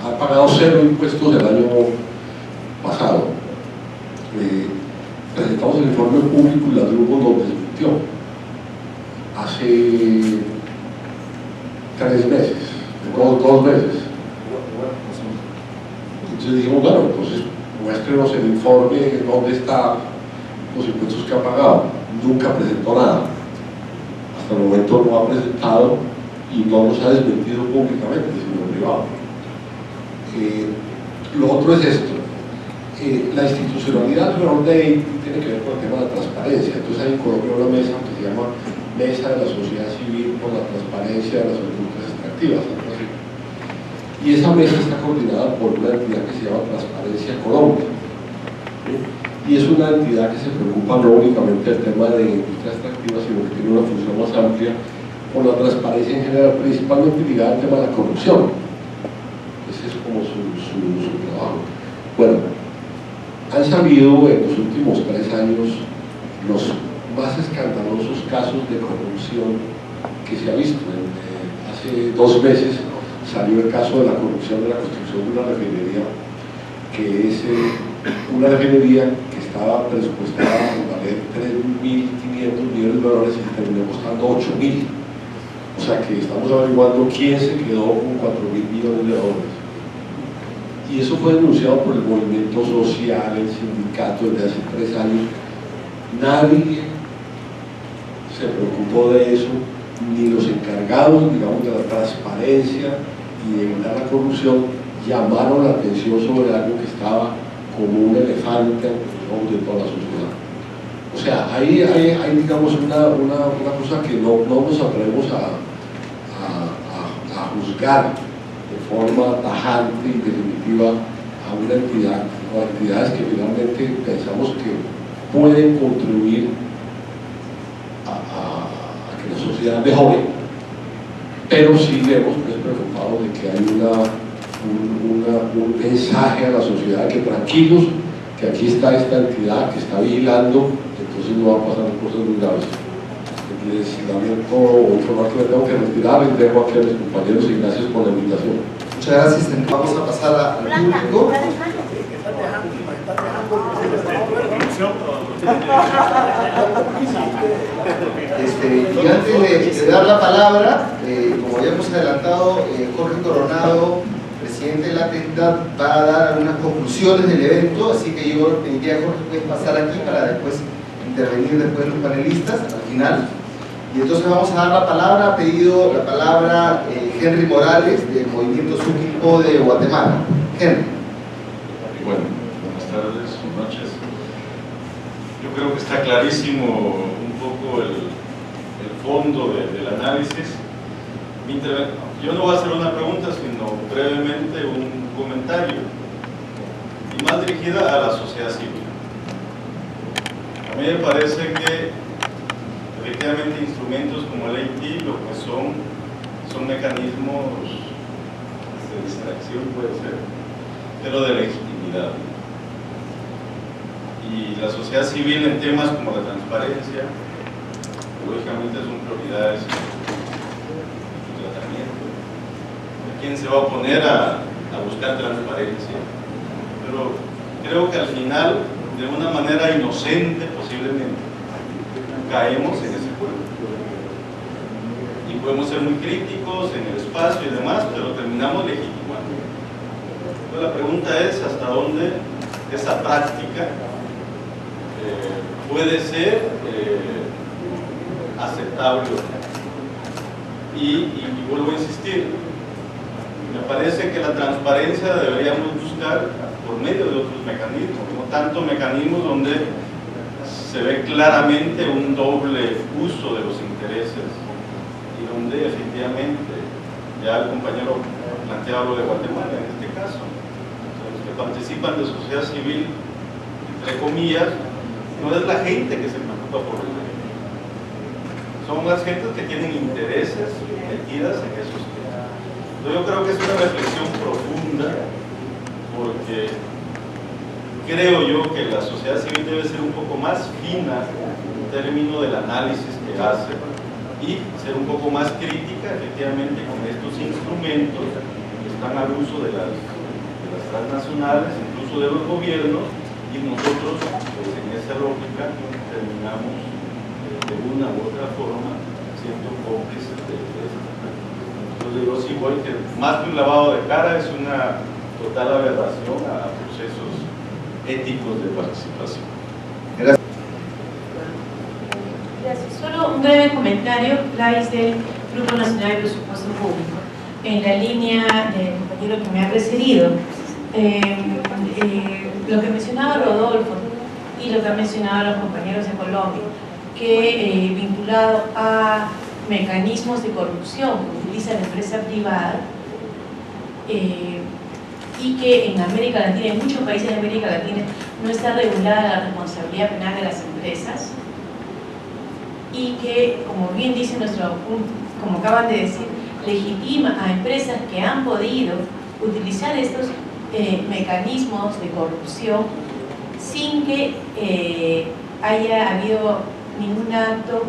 ha pagado 0 impuestos el año pasado. Presentamos el informe público y la Drummond lo desmintió hace 3 meses, 2 meses. Entonces dijimos, bueno, entonces muéstrenos el informe, dónde están los impuestos que ha pagado. Nunca presentó nada. Hasta el momento no ha presentado y no los ha desmentido públicamente, sino en privado. Lo otro es esto. La institucionalidad alrededor de AITI tiene que ver con el tema de la transparencia. Entonces hay en Colombia una mesa que se llama Mesa de la Sociedad Civil por la Transparencia de las Industrias Extractivas, algo así. Y esa mesa está coordinada por una entidad que se llama Transparencia Colombia. Y es una entidad que se preocupa no únicamente del tema de industria extractiva, sino que tiene una función más amplia por la transparencia en general, principalmente ligada al tema de la corrupción. Ese es como su trabajo. Bueno, han salido en los últimos 3 años los más escandalosos casos de corrupción que se ha visto. Hace 2 meses salió el caso de la corrupción de la construcción de una refinería, que es una refinería que estaba presupuestada a valer $3.500 millones y terminó costando $8.000. O sea que estamos averiguando quién se quedó con $4.000 millones. Y eso fue denunciado por el movimiento social, el sindicato, desde hace 3 años. Nadie se preocupó de eso, ni los encargados, digamos, de la transparencia y de evitar la corrupción llamaron la atención sobre algo que estaba como un elefante ante los ojos de toda la sociedad. O sea, ahí hay digamos, una cosa que no nos atrevemos a juzgar de forma tajante y definitiva a una entidad o a entidades que finalmente pensamos que pueden contribuir a que la sociedad mejore, pero sí vemos preocupados de que hay un mensaje a la sociedad que tranquilos, que aquí está esta entidad que está vigilando, entonces no van a pasar cosas muy graves. Les lamento informar que me tengo que retirar, les dejo aquí a mis compañeros y gracias por la invitación. Muchas gracias. Vamos a pasar al público. Y antes de dar la palabra, como habíamos adelantado, Jorge Coronado, presidente de la ATENTAD, va a dar algunas conclusiones del evento, así que yo pediría a Jorge puedes pasar aquí para después intervenir después de los panelistas al final. Y entonces vamos a dar la palabra, ha pedido la palabra Henry Morales del Movimiento Suquilpó de Guatemala. Henry. Bueno, buenas tardes, buenas noches. Yo creo que está clarísimo un poco el fondo del análisis. Yo no voy a hacer una pregunta, sino brevemente un comentario, y más dirigida a la sociedad civil. A mí me parece que efectivamente instrumentos como el AITI lo que son mecanismos de distracción, puede ser, pero de legitimidad. Y la sociedad civil en temas como la transparencia, lógicamente son prioridades de tratamiento. ¿Quién se va a oponer a buscar transparencia? Pero creo que al final, de una manera inocente posiblemente, caemos en ese juego. Y podemos ser muy críticos en el espacio y demás, pero terminamos legitimando. Entonces la pregunta es hasta dónde esa práctica puede ser aceptable. Y vuelvo a insistir, me parece que la transparencia deberíamos buscar por medio de otros mecanismos, no tanto mecanismos donde se ve claramente un doble uso de los intereses y donde efectivamente, ya el compañero planteaba lo de Guatemala en este caso, los que participan de sociedad civil, entre comillas, no es la gente que se preocupa por la gente. Son las gentes que tienen intereses metidas en esos temas. Entonces yo creo que es una reflexión profunda, porque creo yo que la sociedad civil debe ser un poco más fina en términos del análisis que hace y ser un poco más crítica, efectivamente, con estos instrumentos que están al uso de las transnacionales, incluso de los gobiernos, y nosotros, pues, en esa lógica, terminamos de una u otra forma siendo cómplices de esto. Entonces yo sí voy que más que un lavado de cara es una total aberración a procesos éticos de participación. Gracias. Solo un breve comentario, Gladys, del Grupo Nacional de Presupuesto Público, en la línea del compañero que me ha precedido. Lo que mencionaba Rodolfo y lo que han mencionado los compañeros de Colombia, que vinculado a mecanismos de corrupción que utiliza la empresa privada, y que en América Latina, en muchos países de América Latina, no está regulada la responsabilidad penal de las empresas, y que, como bien dice como acaban de decir, legitima a empresas que han podido utilizar estos mecanismos de corrupción sin que haya habido ningún acto,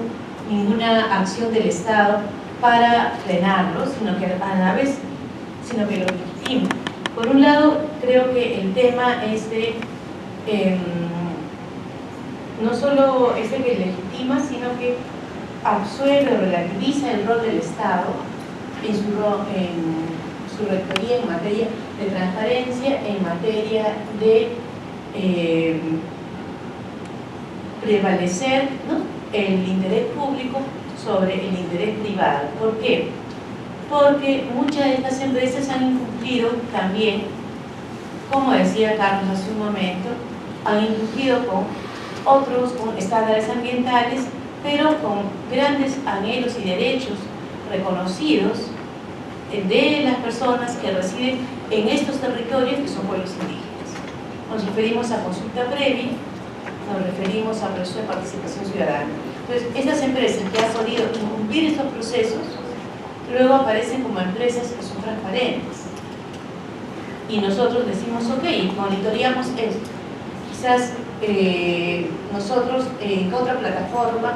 ninguna acción del Estado para frenarlos, sino que a la vez lo legitima. Por un lado, creo que el tema es de no solo es el que legitima, sino que absuelve o relativiza el rol del Estado en su rectoría en materia de transparencia, en materia de prevalecer, ¿no?, el interés público sobre el interés privado. ¿Por qué? Porque muchas de estas empresas han incumplido también, como decía Carlos hace un momento, han incumplido con estándares ambientales, pero con grandes anhelos y derechos reconocidos de las personas que residen en estos territorios, que son pueblos indígenas. Nos referimos a consulta previa, nos referimos a proceso de participación ciudadana. Entonces, estas empresas que han podido incumplir estos procesos, luego aparecen como empresas que son transparentes. Y nosotros decimos, ok, monitoreamos esto. Quizás nosotros en otra plataforma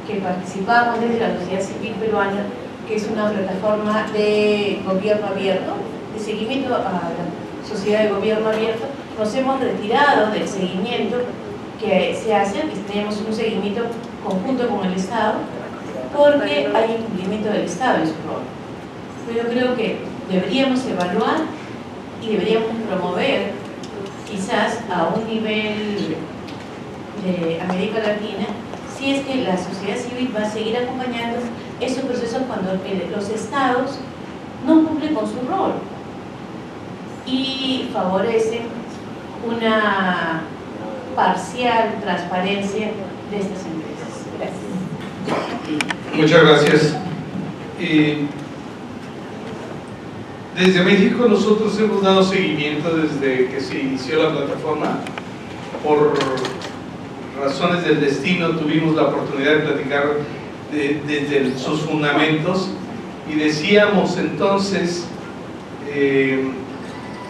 que participamos desde la sociedad civil peruana, que es una plataforma de gobierno abierto, de seguimiento a la sociedad de gobierno abierto, nos hemos retirado del seguimiento que se hace, que tenemos un seguimiento conjunto con el Estado, porque hay incumplimiento del Estado en su rol. Pero yo creo que deberíamos evaluar y deberíamos promover, quizás a un nivel de América Latina, si es que la sociedad civil va a seguir acompañando esos procesos cuando los estados no cumplen con su rol y favorecen una parcial transparencia de estas empresas. Gracias. Muchas gracias. Desde México nosotros hemos dado seguimiento desde que se inició la plataforma. Por razones del destino tuvimos la oportunidad de platicar desde sus fundamentos y decíamos entonces que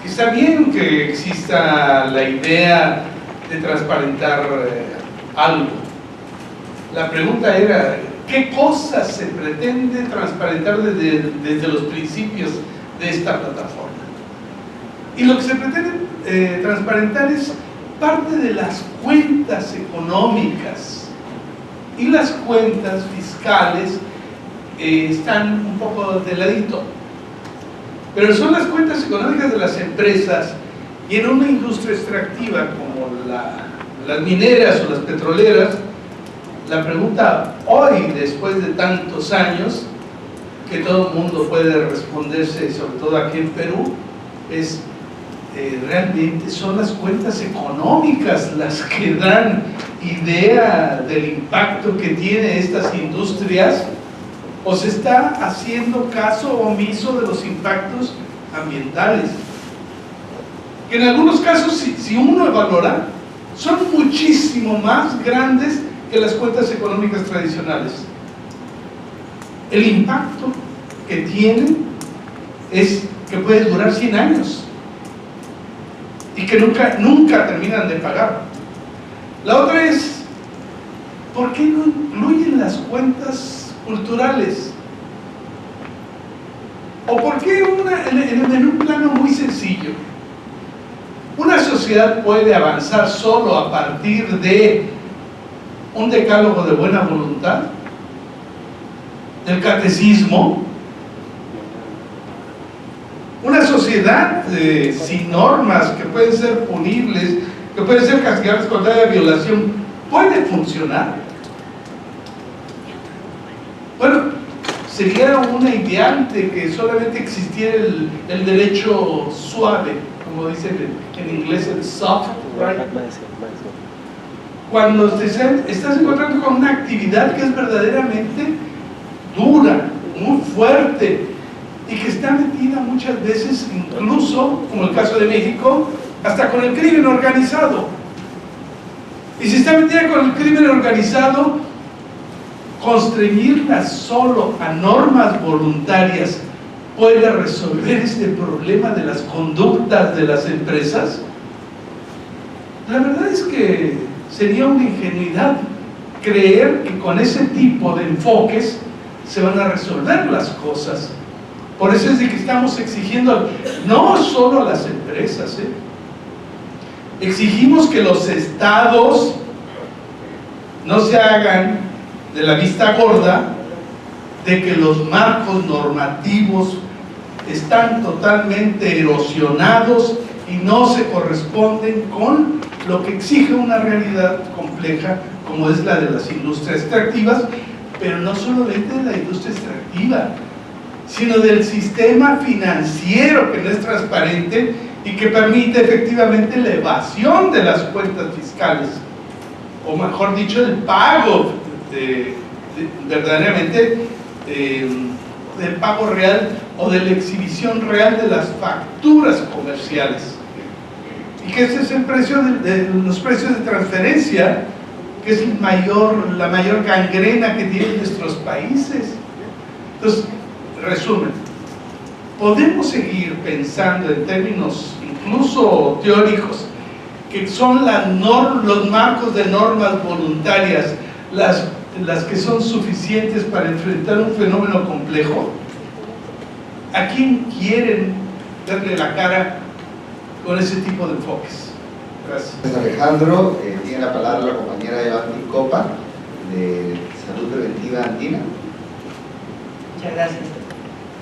está bien que exista la idea de transparentar algo. La pregunta era, ¿qué cosas se pretende transparentar desde los principios de esta plataforma? Y lo que se pretende transparentar es parte de las cuentas económicas, y las cuentas fiscales están un poco de ladito, pero son las cuentas económicas de las empresas, y en una industria extractiva como las mineras o las petroleras, la pregunta hoy, después de tantos años, que todo el mundo puede responderse, sobre todo aquí en Perú, es realmente son las cuentas económicas las que dan idea del impacto que tienen estas industrias, o se está haciendo caso omiso de los impactos ambientales, que en algunos casos, si uno valora, son muchísimos. muchísimo más grandes que las cuentas económicas tradicionales. El impacto que tienen es que puede durar 100 años y que nunca terminan de pagar. La otra es, ¿por qué no incluyen las cuentas culturales? ¿O por qué en un plano muy sencillo? Una sociedad puede avanzar solo a partir de un decálogo de buena voluntad, del catecismo. Una sociedad sin normas que pueden ser punibles, que pueden ser castigadas con la violación, ¿puede funcionar? Bueno, sería una ideal de que solamente existiera el derecho suave, como dicen en inglés, el soft right. Cuando te estás encontrando con una actividad que es verdaderamente dura, muy fuerte, y que está metida muchas veces, incluso, como el caso de México, hasta con el crimen organizado. Y si está metida con el crimen organizado, constreñirla solo a normas voluntarias puede resolver este problema de las conductas de las empresas. La verdad es que sería una ingenuidad creer que con ese tipo de enfoques se van a resolver las cosas. Por eso es de que estamos exigiendo, no solo a las empresas, exigimos que los estados no se hagan de la vista gorda de que los marcos normativos están totalmente erosionados y no se corresponden con lo que exige una realidad compleja como es la de las industrias extractivas, pero no solamente de la industria extractiva, sino del sistema financiero que no es transparente y que permite efectivamente la evasión de las cuentas fiscales, o mejor dicho, el pago verdaderamente del pago real o de la exhibición real de las facturas comerciales. Y que ese es el precio de los precios de transferencia, que es la mayor gangrena que tienen nuestros países. Entonces, resumen, podemos seguir pensando en términos incluso teóricos que son los marcos de normas voluntarias las que son suficientes para enfrentar un fenómeno complejo. ¿A quién quieren darle la cara con ese tipo de enfoques? Gracias. Alejandro, tiene la palabra la compañera Evati Copa de Salud Preventiva Andina. Muchas gracias.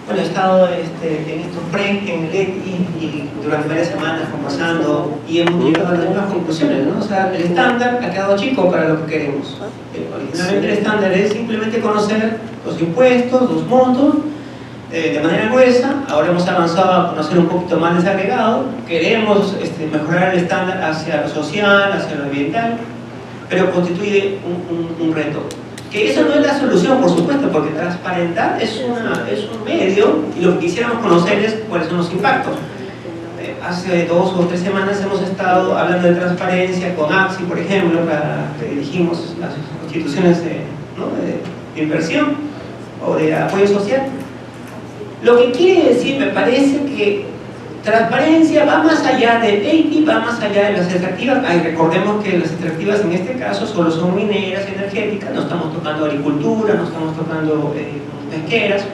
Bueno, he estado en estos PREN, en el ETI, y durante varias semanas conversando y hemos llegado a las mismas conclusiones, ¿no? O sea, el estándar ha quedado chico para lo que queremos. Originalmente el estándar es simplemente conocer los impuestos, los montos, de manera gruesa. Ahora hemos avanzado a conocer un poquito más desagregado. Queremos mejorar el estándar hacia lo social, hacia lo ambiental, pero constituye un reto. Que eso no es la solución, por supuesto, porque transparentar es un medio, y lo que quisiéramos conocer es cuáles son los impactos. Hace 2 o 3 semanas hemos estado hablando de transparencia con AXI, por ejemplo, que dirigimos las instituciones de inversión o de apoyo social. Lo que quiere decir, me parece, que transparencia va más allá de EITI, va más allá de las extractivas. Recordemos que las extractivas en este caso solo son mineras, energéticas, no estamos tocando agricultura, no estamos tocando pesqueras.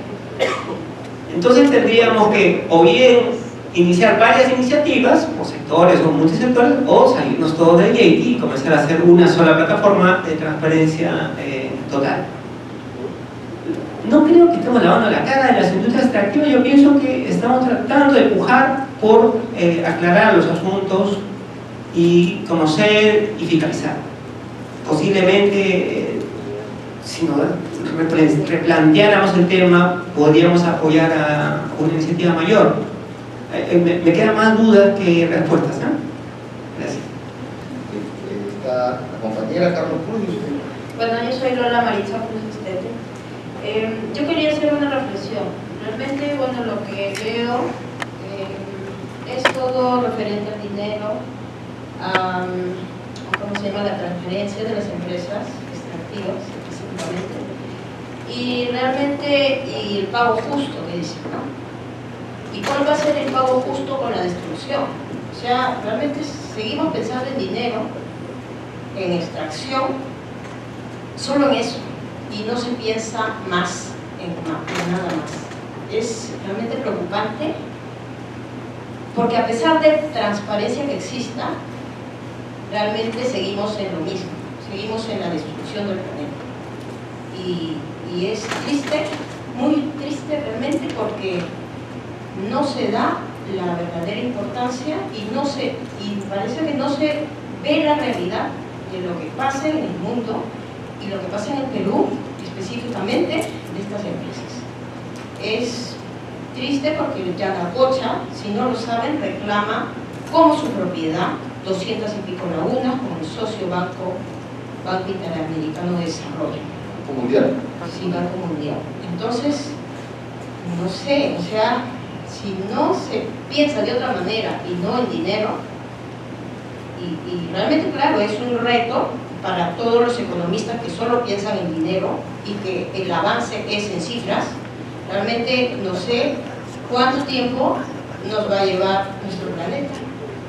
Entonces tendríamos que o bien iniciar varias iniciativas, o sectores o multisectores, o salirnos todos del EITI y comenzar a hacer una sola plataforma de transparencia total. No creo que estemos lavando la cara de las industrias extractivas. Yo pienso que estamos tratando de pujar por aclarar los asuntos y conocer y fiscalizar. Posiblemente, si nos replanteáramos el tema, podríamos apoyar a una iniciativa mayor. Me quedan más dudas que respuestas, ¿no? Gracias. Está la compañera Carlos Cruz. Bueno, yo soy Lola Maritza Cruz Estete. Yo quería hacer una reflexión. Realmente, bueno, lo que veo es todo referente al dinero, a ¿cómo se se llama la transferencia de las empresas extractivas, específicamente, y realmente, y el pago justo, que dicen, ¿no? ¿Y cuál va a ser el pago justo con la destrucción? O sea, realmente seguimos pensando en dinero, en extracción, solo en eso, y no se piensa más en nada más. Es realmente preocupante, porque a pesar de transparencia que exista, realmente seguimos en lo mismo, seguimos en la destrucción del planeta. Y es triste, muy triste realmente, porque no se da la verdadera importancia y parece que no se ve la realidad de lo que pasa en el mundo y lo que pasa en el Perú, específicamente de estas empresas. Es triste porque el Yanacocha, si no lo saben, reclama como su propiedad 200 y pico lagunas como el socio Banco Interamericano de Desarrollo. Banco Mundial. Sí, Banco Mundial. Entonces, no sé, o sea, si no se piensa de otra manera y no en dinero, y realmente, claro, es un reto para todos los economistas que solo piensan en dinero y que el avance es en cifras. Realmente no sé cuánto tiempo nos va a llevar nuestro planeta,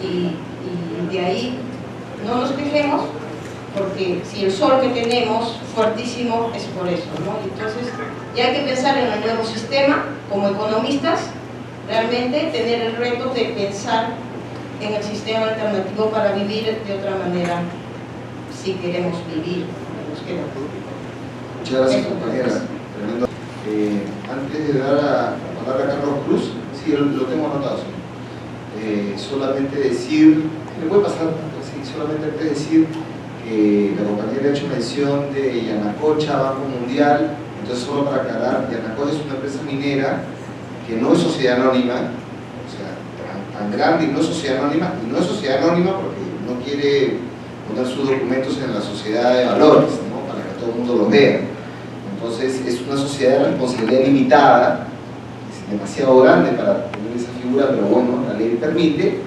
y de ahí no nos quejemos, porque si el sol que tenemos fuertísimo es por eso, ¿no? Entonces ya hay que pensar en el nuevo sistema como economistas, realmente tener el reto de pensar en el sistema alternativo para vivir de otra manera, si queremos vivir, nos queda. Muchas gracias, compañera. Antes de dar la palabra a Carlos Cruz, sí, lo tengo anotado. Solamente decir, ¿me puede pasar? Sí, solamente antes de decir que la compañera ha hecho mención de Yanacocha, Banco Mundial. Entonces, solo para aclarar, Yanacocha es una empresa minera que no es sociedad anónima, o sea, tan grande, y no es sociedad anónima, porque no quiere poner sus documentos en la sociedad de valores, ¿no? Para que todo el mundo los vea. Entonces es una sociedad de responsabilidad limitada, es demasiado grande para tener esa figura, pero bueno, la ley permite.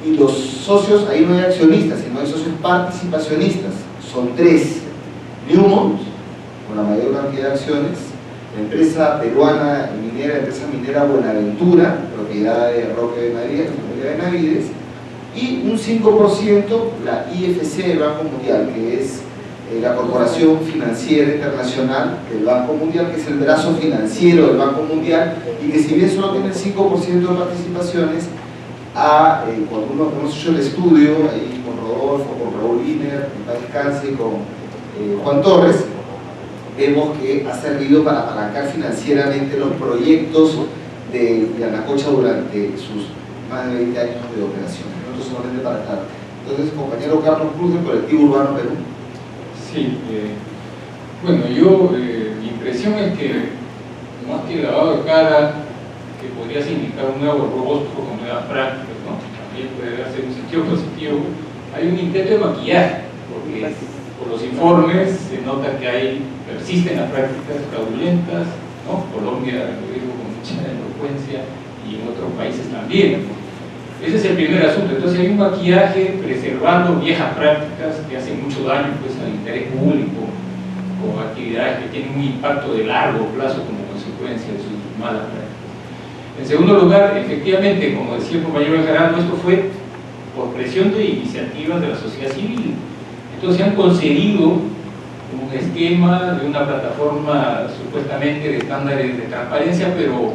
Y los socios, ahí no hay accionistas, sino hay socios participacionistas, son 3: Newmont, con la mayor cantidad de acciones, la empresa peruana minera, la empresa minera Buenaventura, propiedad de Roque Benavides, y un 5% la IFC del Banco Mundial, que es la Corporación Financiera Internacional del Banco Mundial, que es el brazo financiero del Banco Mundial, y que si bien solo tiene el 5% de participaciones, cuando hemos hecho el estudio ahí con Rodolfo, con Raúl Wiener, en paz descanse, y con Juan Torres, vemos que ha servido para apalancar financieramente los proyectos de Yanacocha durante sus más de 20 años de operación. No solamente para estar. Entonces, compañero Carlos Cruz, del Colectivo Urbano Perú. Sí, bueno, mi impresión es que más que el lavado de cara, que podría significar un nuevo rostro con nuevas prácticas, ¿no? También puede darse un sentido positivo, hay un intento de maquillaje, porque por los informes se nota que persisten las prácticas fraudulentas, ¿no? Colombia lo dijo con mucha elocuencia, y en otros países también. Ese es el primer asunto. Entonces hay un maquillaje preservando viejas prácticas que hacen mucho daño, pues, al interés público, o actividades que tienen un impacto de largo plazo como consecuencia de sus malas prácticas. En segundo lugar, efectivamente, como decía el compañero Gerardo, esto fue por presión de iniciativas de la sociedad civil. Entonces han concedido un esquema de una plataforma supuestamente de estándares de transparencia, pero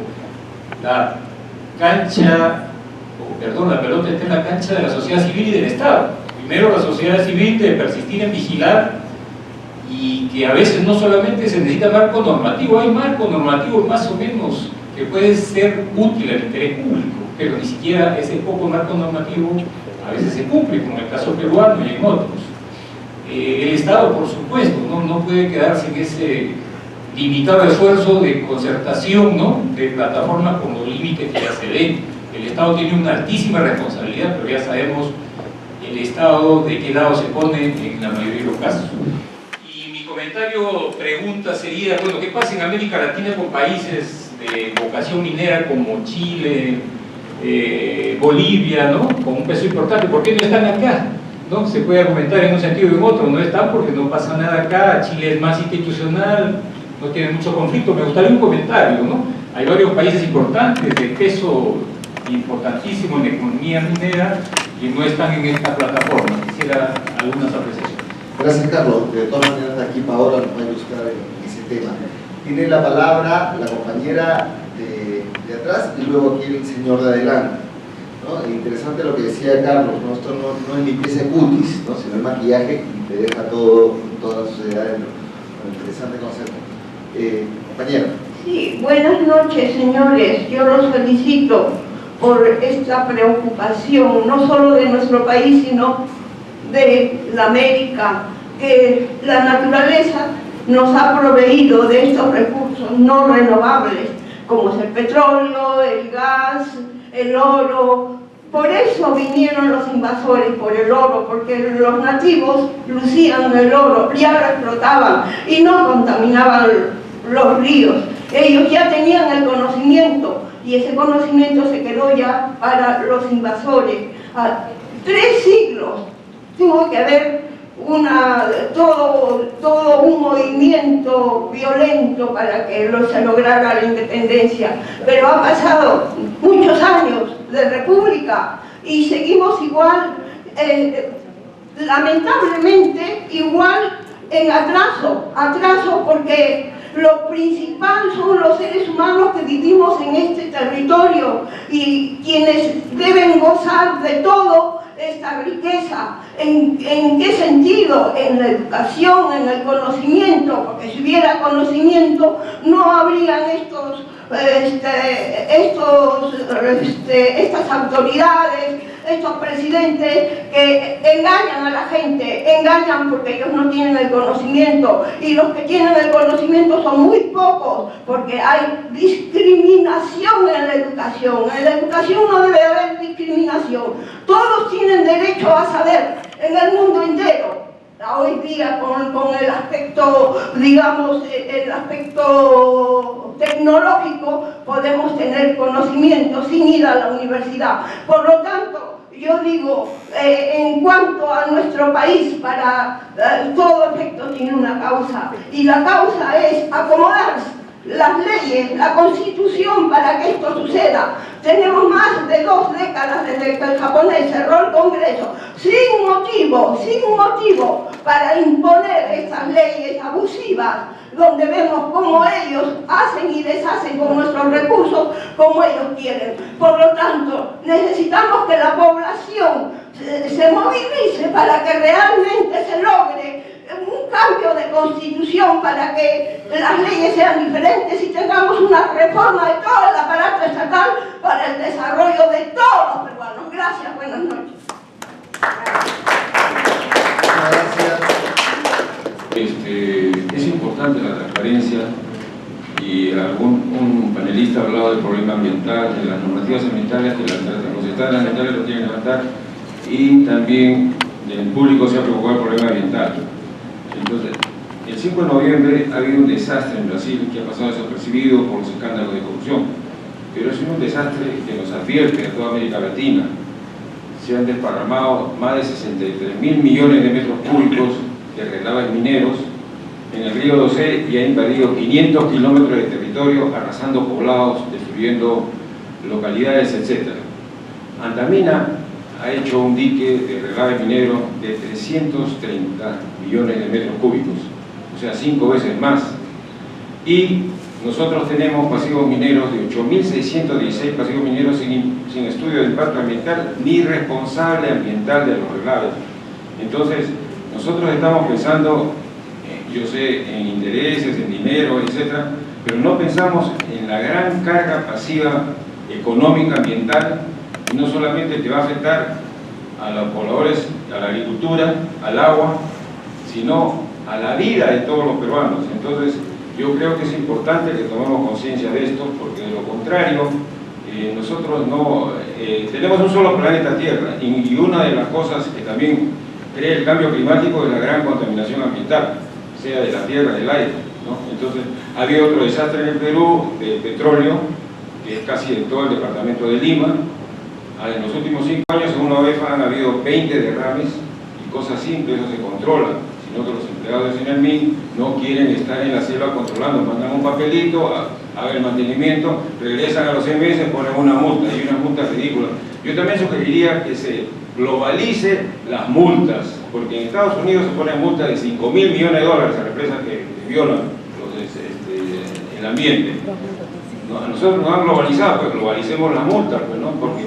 la pelota está en la cancha de la sociedad civil y del Estado. Primero, la sociedad civil debe persistir en vigilar, y que a veces no solamente se necesita marco normativo, hay marco normativo más o menos que puede ser útil al interés público, pero ni siquiera ese poco marco normativo a veces se cumple, como en el caso peruano y en otros. El Estado, por supuesto, no puede quedarse en ese limitado esfuerzo de concertación, ¿no?, de plataformas con los límites que ya se ven. El Estado tiene una altísima responsabilidad, pero ya sabemos el Estado de qué lado se pone en la mayoría de los casos. Y mi comentario, pregunta sería, bueno, ¿qué pasa en América Latina con países de vocación minera como Chile, Bolivia, ¿no?, con un peso importante? ¿Por qué no están acá? ¿no? Se puede argumentar en un sentido y en otro, no están porque no pasa nada acá, Chile es más institucional, no tiene mucho conflicto. Me gustaría un comentario, ¿no? Hay varios países importantes de peso importantísimo en la economía minera y no están en esta plataforma. Quisiera algunas apreciaciones. Gracias, Carlos. De todas maneras, aquí Paola nos va a ilustrar en ese tema. Tiene la palabra la compañera de atrás y luego aquí el señor de adelante, ¿no? Interesante lo que decía Carlos, ¿no? Esto no es limpieza de cutis, ¿no? Sino el maquillaje y te deja toda la sociedad dentro. Interesante concepto. Compañera. Sí, buenas noches, señores. Yo los felicito por esta preocupación, no solo de nuestro país, sino de la América, que la naturaleza nos ha proveído de estos recursos no renovables, como es el petróleo, el gas, el oro. Por eso vinieron los invasores, por el oro, porque los nativos lucían el oro, ya lo explotaban y no contaminaban los ríos. Ellos ya tenían el conocimiento y ese conocimiento se quedó ya para los invasores. 3 siglos tuvo que haber todo un movimiento violento para que se lograra la independencia, pero ha pasado muchos años de república y seguimos igual, lamentablemente igual en atraso porque lo principal son los seres humanos que vivimos en este territorio y quienes deben gozar de todo esta riqueza. ¿En qué sentido? En la educación, en el conocimiento, porque si hubiera conocimiento no habrían estas autoridades, estos presidentes que engañan a la gente, engañan porque ellos no tienen el conocimiento y los que tienen el conocimiento son muy pocos porque hay discriminación en la educación. En la educación no debe haber discriminación, todos tienen derecho a saber en el mundo entero. Hoy día con el aspecto, digamos, el aspecto tecnológico podemos tener conocimiento sin ir a la universidad. Por lo tanto, yo digo, en cuanto a nuestro país, para todo efecto tiene una causa, y la causa es acomodar las leyes, la constitución para que esto suceda. Tenemos más de 2 décadas desde que el japonés cerró el Congreso, sin motivo, para imponer estas leyes abusivas, donde vemos cómo ellos hacen y deshacen con nuestros recursos como ellos quieren. Por lo tanto, necesitamos que la población se movilice para que realmente se logre un cambio de constitución, para que las leyes sean diferentes y tengamos una reforma de todo el aparato estatal para el desarrollo de todos los peruanos. Gracias, buenas noches. Es importante la transparencia y un panelista ha hablado del problema ambiental, de las normativas ambientales que los estados ambientales lo tienen que levantar, y también el público se ha preocupado del problema ambiental. Entonces, el 5 de noviembre ha habido un desastre en Brasil que ha pasado desapercibido por los escándalos de corrupción, pero es un desastre que nos advierte a toda América Latina. Se han desparramado más de 63.000 millones de metros cúbicos de relaves mineros en el río Dosé y ha invadido 500 kilómetros de territorio, arrasando poblados, destruyendo localidades, etc. Antamina ha hecho un dique de relave minero de 330 millones de metros cúbicos, o sea, 5 veces más. Y nosotros tenemos pasivos mineros de 8.616 pasivos mineros sin estudio de impacto ambiental ni responsable ambiental de los relaves. Entonces, nosotros estamos pensando, yo sé, en intereses, en dinero, etc., pero no pensamos en la gran carga pasiva económica, ambiental, y no solamente que va a afectar a los pobladores, a la agricultura, al agua, sino a la vida de todos los peruanos. Entonces, yo creo que es importante que tomemos conciencia de esto, porque de lo contrario, nosotros no tenemos un solo planeta Tierra, y una de las cosas que también crea el cambio climático es la gran contaminación ambiental, sea de la tierra, del aire, ¿no? Entonces, ha habido otro desastre en el Perú, de petróleo, que es casi en todo el departamento de Lima. En los últimos 5 años en una OEF han habido 20 derrames, cosas simples, eso se controla, sino que los empleados de Senalmin no quieren estar en la selva controlando, mandan un papelito, hagan el mantenimiento, regresan a los 6 meses, ponen una multa, y una multa ridícula. Yo también sugeriría que se globalice las multas, porque en Estados Unidos se ponen multas de $5.000 millones a las empresas que violan el ambiente. A nosotros nos han globalizado, pues globalicemos las multas, pues, ¿no? Porque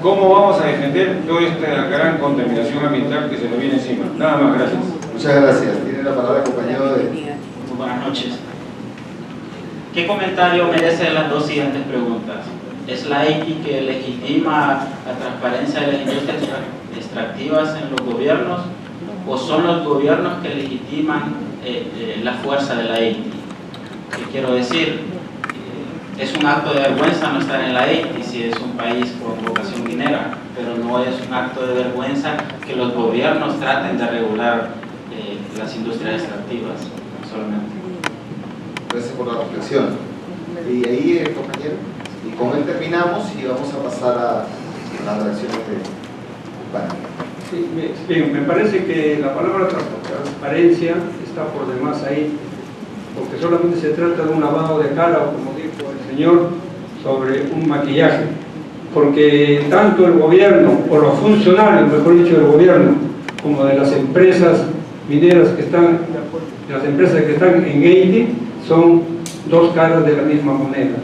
¿cómo vamos a defender toda esta gran contaminación ambiental que se nos viene encima? Nada más, gracias. Muchas gracias. Tiene la palabra acompañado de... Muy buenas noches. ¿Qué comentario merecen las dos siguientes preguntas? ¿Es la EITI que legitima la transparencia de las industrias extractivas en los gobiernos o son los gobiernos que legitiman la fuerza de la EITI? ¿Qué quiero decir? Es un acto de vergüenza no estar en la EITI si es un país con vocación minera, pero no es un acto de vergüenza que los gobiernos traten de regular las industrias extractivas solamente. Gracias por la reflexión. Y ahí, compañero, y con él terminamos y vamos a pasar a las reacciones de panel. Sí, bien, me parece que la palabra transparencia está por demás ahí, porque solamente se trata de un lavado de cara, o como dijo el señor, sobre un maquillaje, porque tanto el gobierno, o los funcionarios, mejor dicho, del gobierno, como de las empresas mineras que están, en EITI, son dos caras de la misma moneda.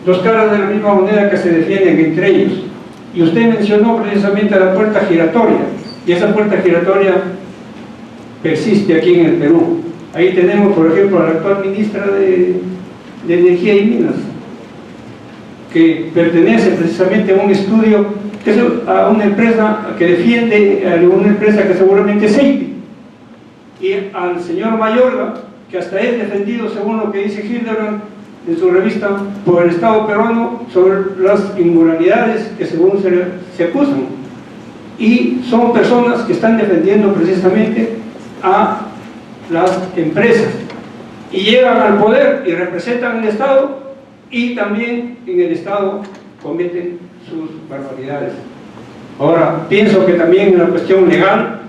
Dos caras de la misma moneda que se defienden entre ellos. Y usted mencionó precisamente la puerta giratoria, y esa puerta giratoria persiste aquí en el Perú. Ahí tenemos, por ejemplo, a la actual ministra de Energía y Minas, que pertenece precisamente a un estudio, a una empresa que defiende, a una empresa que seguramente es EITI, y al señor Mayorga, que hasta es defendido, según lo que dice Hildebrand en su revista, por el Estado peruano sobre las inmoralidades que según se acusan. Y son personas que están defendiendo precisamente a las empresas y llegan al poder y representan el Estado, y también en el Estado cometen sus barbaridades. Ahora, pienso que también en la cuestión legal,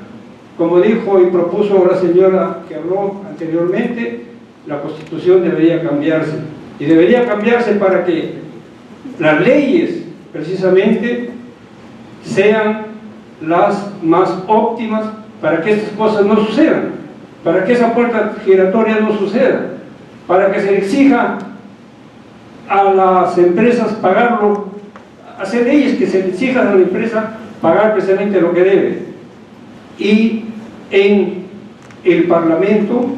como dijo y propuso la señora que habló anteriormente, la Constitución debería cambiarse, y debería cambiarse para que las leyes precisamente sean las más óptimas para que estas cosas no sucedan, para que esa puerta giratoria no suceda, para que se le exija a las empresas pagarlo, hacer leyes que se le exijan a la empresa pagar precisamente lo que debe. Y en el Parlamento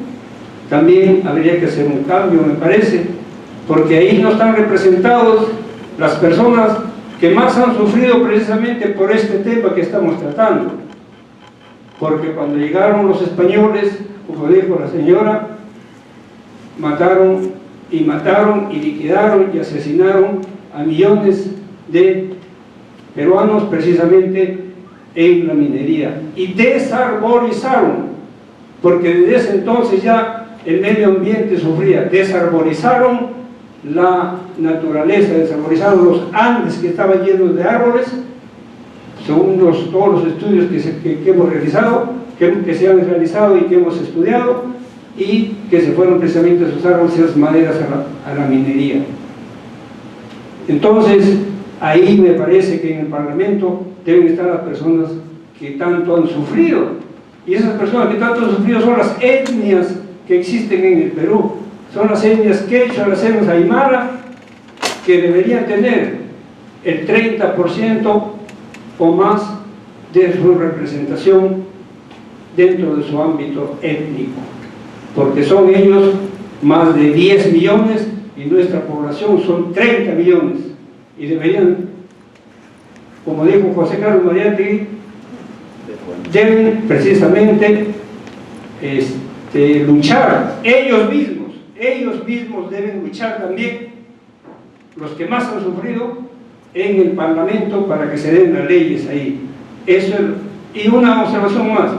también habría que hacer un cambio, me parece, porque ahí no están representados las personas que más han sufrido precisamente por este tema que estamos tratando. Porque cuando llegaron los españoles, como dijo la señora, mataron y liquidaron y asesinaron a millones de peruanos precisamente en la minería, y desarborizaron, porque desde ese entonces ya el medio ambiente sufría. Desarborizaron la naturaleza, desarborizaron los Andes que estaban llenos de árboles, según todos los estudios que hemos realizado, que se han realizado y que hemos estudiado, y que se fueron precisamente esos árboles y esas maderas a la minería. Entonces, ahí me parece que en el Parlamento deben estar las personas que tanto han sufrido, y esas personas que tanto han sufrido son las etnias que existen en el Perú, son las etnias quechua, las etnias aymara, que deberían tener el 30% o más de su representación dentro de su ámbito étnico, porque son ellos más de 10 millones y nuestra población son 30 millones, y deberían, como dijo José Carlos Mariátegui, deben precisamente luchar ellos mismos deben luchar también, los que más han sufrido, en el Parlamento para que se den las leyes ahí. Eso es, y una observación más: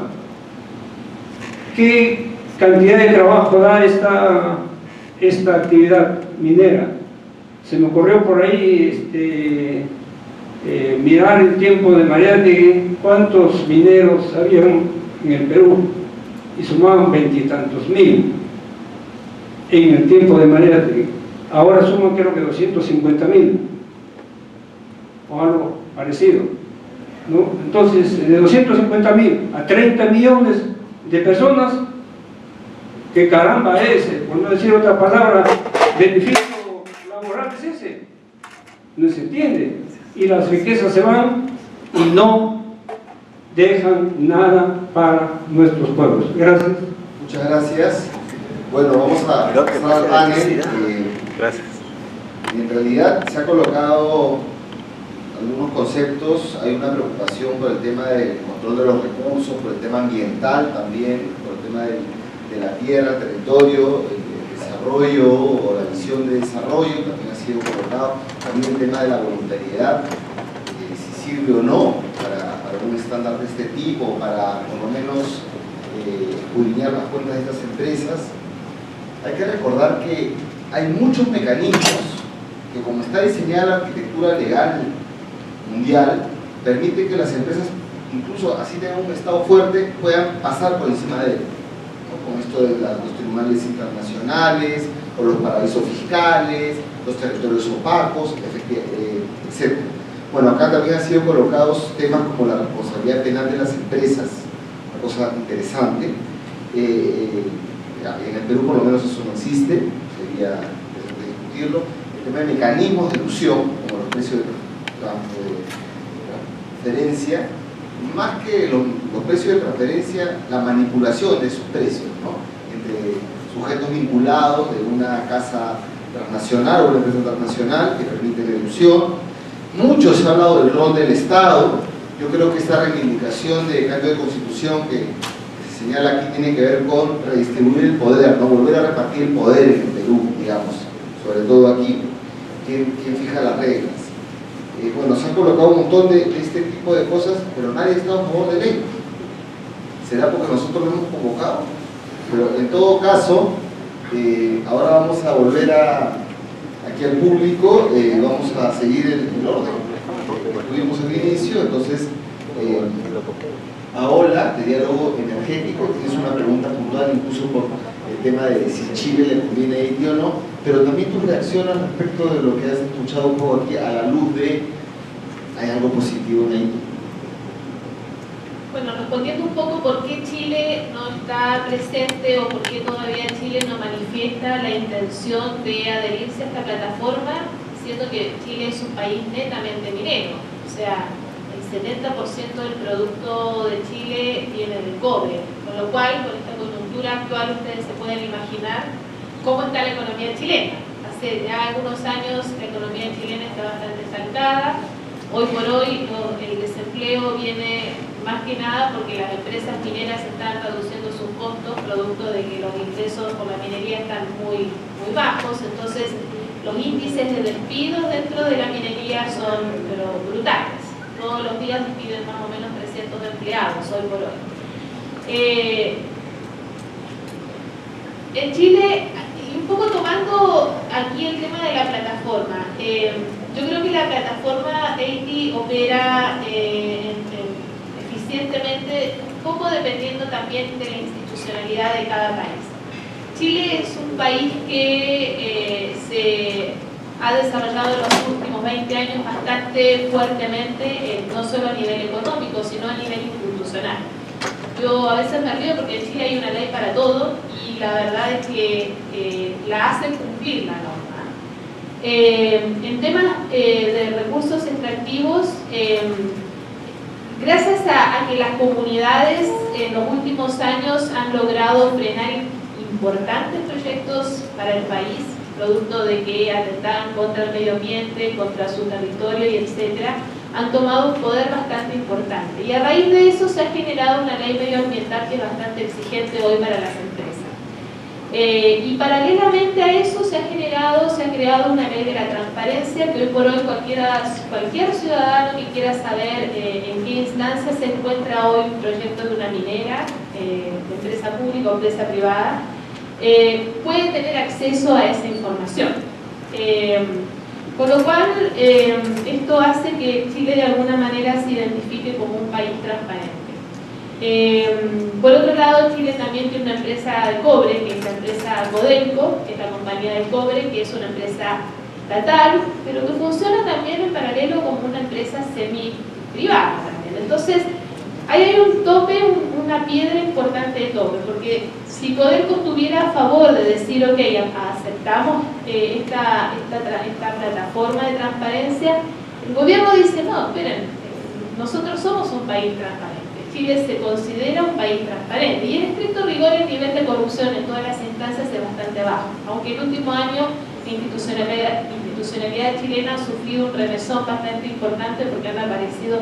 ¿qué cantidad de trabajo da esta actividad minera? Se me ocurrió por ahí mirar el tiempo de Mariátegui, cuántos mineros habían en el Perú y sumaban 20 y tantos mil en el tiempo de Mariátegui. Ahora suman creo que 250.000 o algo parecido, ¿no? Entonces, de 250.000 a 30 millones de personas, ¿qué caramba es, por no decir otra palabra, beneficio laboral es ese? No se entiende. Y las riquezas se van y no dejan nada para nuestros pueblos. Gracias. Muchas gracias. Bueno, vamos a pasar al panel. Gracias. En realidad se ha colocado algunos conceptos. Hay una preocupación por el tema del control de los recursos, por el tema ambiental también, por el tema de la tierra, territorio, el desarrollo o la visión de desarrollo también ha sido colocado. También el tema de la voluntariedad, si sirve o no para un estándar de este tipo, para por lo menos escudriñar las cuentas de estas empresas. Hay que recordar que hay muchos mecanismos que, como está diseñada la arquitectura legal mundial, permite que las empresas, incluso así tengan un estado fuerte, puedan pasar por encima de él, ¿no? Con esto de los tribunales internacionales, o los paraísos fiscales, los territorios opacos, etc. Bueno, acá también han sido colocados temas como la responsabilidad penal de las empresas, una cosa interesante. En el Perú por lo menos eso no existe, sería interesante discutirlo. El tema de mecanismos de ilusión, como los precios de transferencia, más que los precios de transferencia, la manipulación de esos precios, ¿no? Entre sujetos vinculados de una casa transnacional o una empresa transnacional que permite la ilusión. Mucho se ha hablado del rol del Estado. Yo creo que esta reivindicación de cambio de constitución que se señala aquí tiene que ver con redistribuir el poder, ¿no? Volver a repartir el poder en el Perú, digamos, sobre todo aquí. ¿Quién fija las reglas? Bueno, se han colocado un montón de este tipo de cosas, pero nadie ha estado a favor de ley. ¿Será porque nosotros lo hemos convocado? Pero en todo caso, ahora vamos a volver aquí al público, vamos a seguir el orden que tuvimos al inicio. Entonces, Paola, de diálogo energético, tienes una pregunta puntual incluso por el tema de si Chile le conviene Haití o no, pero también tu reacción al respecto de lo que has escuchado un poco aquí a la luz de ¿hay algo positivo en Haití? Bueno, respondiendo un poco por qué Chile no está presente o por qué todavía Chile no manifiesta la intención de adherirse a esta plataforma, siendo que Chile es un país netamente minero, o sea, el 70% del producto de Chile viene del cobre, con lo cual, con esta coyuntura actual, ustedes se pueden imaginar cómo está la economía chilena. Hace ya algunos años la economía chilena está bastante estancada. Hoy por hoy el desempleo viene más que nada porque las empresas mineras están reduciendo sus costos producto de que los ingresos por la minería están muy bajos. Entonces los índices de despidos dentro de la minería son pero brutales. Todos los días despiden más o menos 300 empleados hoy por hoy. En Chile, y un poco tomando aquí el tema de la plataforma, yo creo que la plataforma Haití opera eficientemente, un poco dependiendo también de la institucionalidad de cada país. Chile es un país que se ha desarrollado en los últimos 20 años bastante fuertemente, no solo a nivel económico, sino a nivel institucional. Yo a veces me río porque en Chile hay una ley para todo y la verdad es que la hacen cumplir la norma. En temas de recursos extractivos, gracias a que las comunidades en los últimos años han logrado frenar importantes proyectos para el país, producto de que atentaban contra el medio ambiente, contra su territorio y etcétera, han tomado un poder bastante importante. Y a raíz de eso se ha generado una ley medioambiental que es bastante exigente hoy para las empresas. Y paralelamente a eso se ha creado una ley de la transparencia que hoy por hoy cualquier ciudadano que quiera saber en qué instancia se encuentra hoy un proyecto de una minera, de empresa pública o empresa privada, puede tener acceso a esa información. Con lo cual, esto hace que Chile de alguna manera se identifique como un país transparente. Por otro lado, Chile también tiene una empresa de cobre, que es la empresa Codelco, que es la compañía de cobre, que es una empresa estatal, pero que funciona también en paralelo como una empresa semi-privada también. Entonces, ahí hay un tope, una piedra importante de tope, porque si Codelco estuviera a favor de decir, ok, aceptamos esta plataforma de transparencia, el gobierno dice, no, esperen, nosotros somos un país transparente. Chile se considera un país transparente y en estricto rigor el nivel de corrupción en todas las instancias es bastante bajo, aunque el último año la institucionalidad chilena ha sufrido un remesón bastante importante porque han aparecido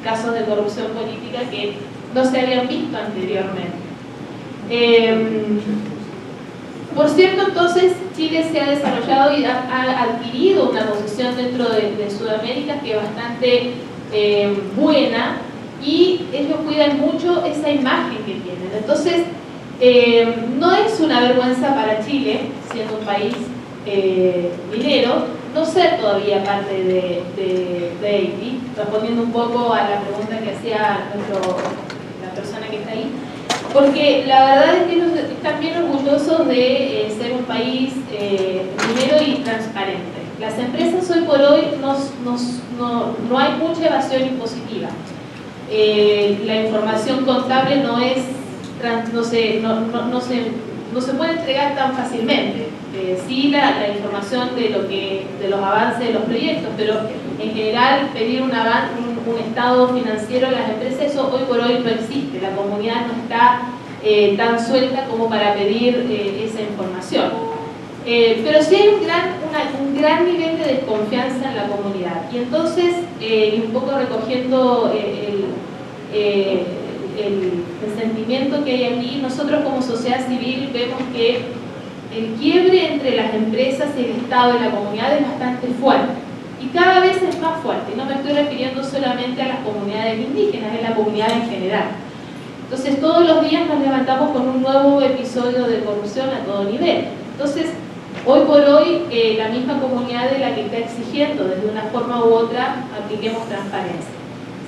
casos de corrupción política que no se habían visto anteriormente. Por cierto, entonces, Chile se ha desarrollado y ha adquirido una posición dentro de Sudamérica que es bastante buena, y ellos cuidan mucho esa imagen que tienen. Entonces, no es una vergüenza para Chile, siendo un país minero, no ser todavía parte de Haití, respondiendo un poco a la pregunta que hacía la persona que está ahí, porque la verdad es que ellos están bien orgullosos de ser un país minero y transparente. Las empresas hoy por hoy no hay mucha evasión impositiva. La información contable no se puede entregar tan fácilmente. Sí, la información de los avances de los proyectos, pero en general pedir un estado financiero a las empresas, eso hoy por hoy no existe. La comunidad no está tan suelta como para pedir esa información. Pero sí hay un gran nivel de desconfianza en la comunidad. Y entonces, un poco recogiendo el sentimiento que hay aquí, nosotros como sociedad civil vemos que el quiebre entre las empresas y el Estado y la comunidad es bastante fuerte. Y cada vez es más fuerte. Y no me estoy refiriendo solamente a las comunidades indígenas, es la comunidad en general. Entonces, todos los días nos levantamos con un nuevo episodio de corrupción a todo nivel. Entonces, hoy por hoy, la misma comunidad es la que está exigiendo, desde una forma u otra, apliquemos transparencia.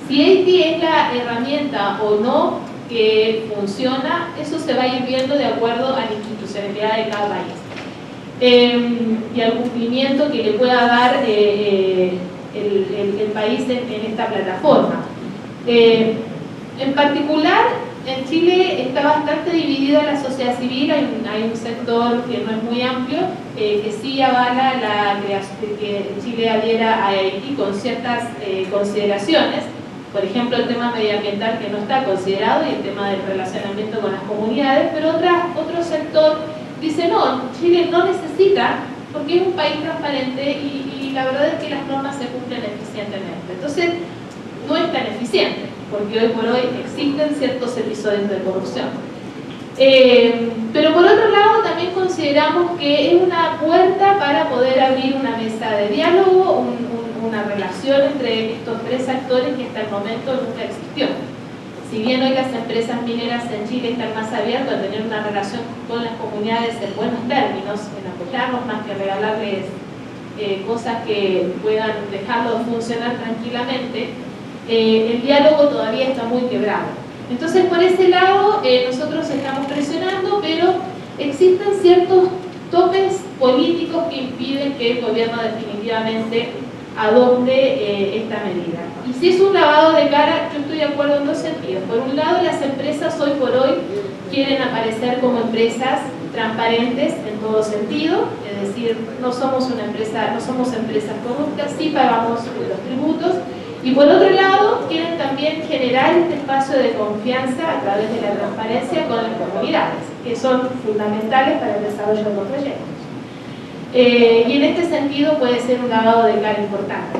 Si Haití es la herramienta o no que funciona, eso se va a ir viendo de acuerdo a la institucionalidad de cada país y al cumplimiento que le pueda dar el país en esta plataforma. En particular, en Chile está bastante dividida la sociedad civil, hay un sector que no es muy amplio, que sí avala la creación de que Chile adhiera a Haití con ciertas consideraciones. Por ejemplo, el tema medioambiental que no está considerado y el tema del relacionamiento con las comunidades, pero otro sector dice no, Chile no necesita porque es un país transparente y la verdad es que las normas se cumplen eficientemente. Entonces, no es tan eficiente porque hoy por hoy existen ciertos episodios de corrupción. Pero por otro lado también consideramos que es una puerta para poder abrir una mesa de diálogo, una relación entre estos tres actores que hasta el momento nunca existió. Si bien hoy las empresas mineras en Chile están más abiertas a tener una relación con las comunidades en buenos términos, en apoyarlos más que regalarles cosas que puedan dejarlos funcionar tranquilamente, el diálogo todavía está muy quebrado. Entonces, por ese lado, nosotros estamos presionando, pero existen ciertos topes políticos que impiden que el gobierno definitivamente adopte esta medida. Y si es un lavado de cara, yo estoy de acuerdo en dos sentidos. Por un lado, las empresas hoy por hoy quieren aparecer como empresas transparentes en todo sentido, es decir, no somos empresas corruptas, sí pagamos los tributos. Y por otro lado, quieren también generar este espacio de confianza a través de la transparencia con las comunidades, que son fundamentales para el desarrollo de los proyectos. Y en este sentido puede ser un lavado de cara importante.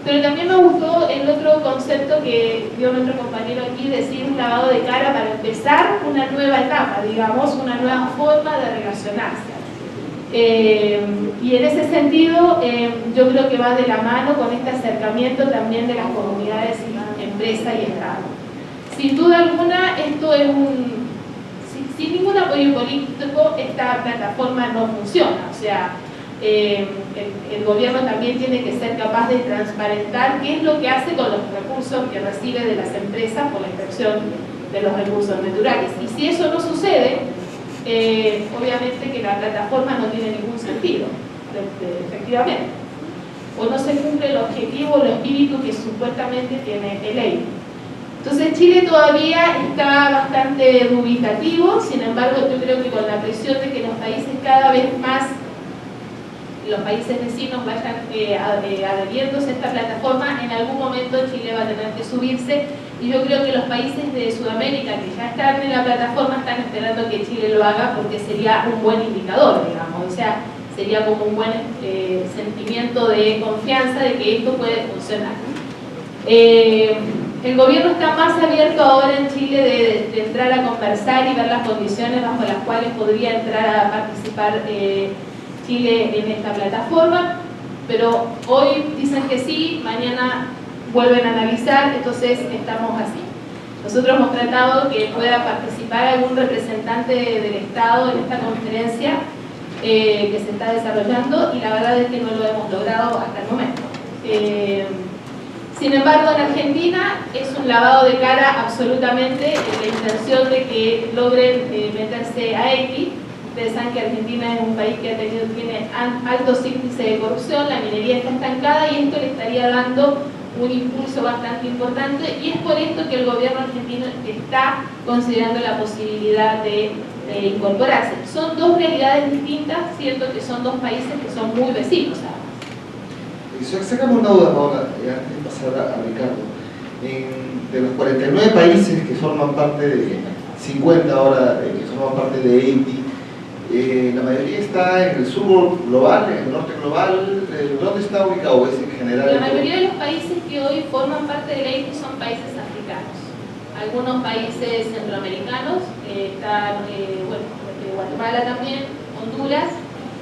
Pero también me gustó el otro concepto que dio nuestro compañero aquí, decir un lavado de cara para empezar una nueva etapa, digamos, una nueva forma de relacionarse. Y en ese sentido, yo creo que va de la mano con este acercamiento también de las comunidades, empresa y Estado. Sin duda alguna, esto es sin ningún apoyo político, esta plataforma no funciona. O sea, el gobierno también tiene que ser capaz de transparentar qué es lo que hace con los recursos que recibe de las empresas por la extracción los recursos naturales. Y si eso no sucede, obviamente que la plataforma no tiene ningún sentido, efectivamente. O no se cumple el objetivo, el espíritu que supuestamente tiene el EITI. Entonces Chile todavía está bastante dubitativo, sin embargo yo creo que con la presión de que los países cada vez más, los países vecinos vayan adheriéndose a esta plataforma, en algún momento Chile va a tener que subirse, y yo creo que los países de Sudamérica que ya están en la plataforma están esperando que Chile lo haga, porque sería un buen indicador, digamos, o sea, sería como un buen sentimiento de confianza de que esto puede funcionar. El gobierno está más abierto ahora en Chile de entrar a conversar y ver las condiciones bajo las cuales podría entrar a participar Chile en esta plataforma, pero hoy dicen que sí, mañana vuelven a analizar, entonces estamos así. Nosotros hemos tratado que pueda participar algún representante del Estado en esta conferencia que se está desarrollando, y la verdad es que no lo hemos logrado hasta el momento. Sin embargo, en Argentina es un lavado de cara absolutamente, la intención de que logren meterse a EITI. Ustedes saben que Argentina es un país que tiene altos índices de corrupción, la minería está estancada, y esto le estaría dando un impulso bastante importante, y es por esto que el gobierno argentino está considerando la posibilidad de incorporarse. Son dos realidades distintas, siento que son dos países que son muy vecinos. Sacamos una duda ahora, antes de pasar a Ricardo. De los 49 países que forman parte de 50 ahora que forman parte de EITI, la mayoría está en el sur global, en el norte global. ¿Dónde está ubicado? ¿Es en general? La mayoría de los países que hoy forman parte del EITI son países africanos. Algunos países centroamericanos, está Guatemala también, Honduras,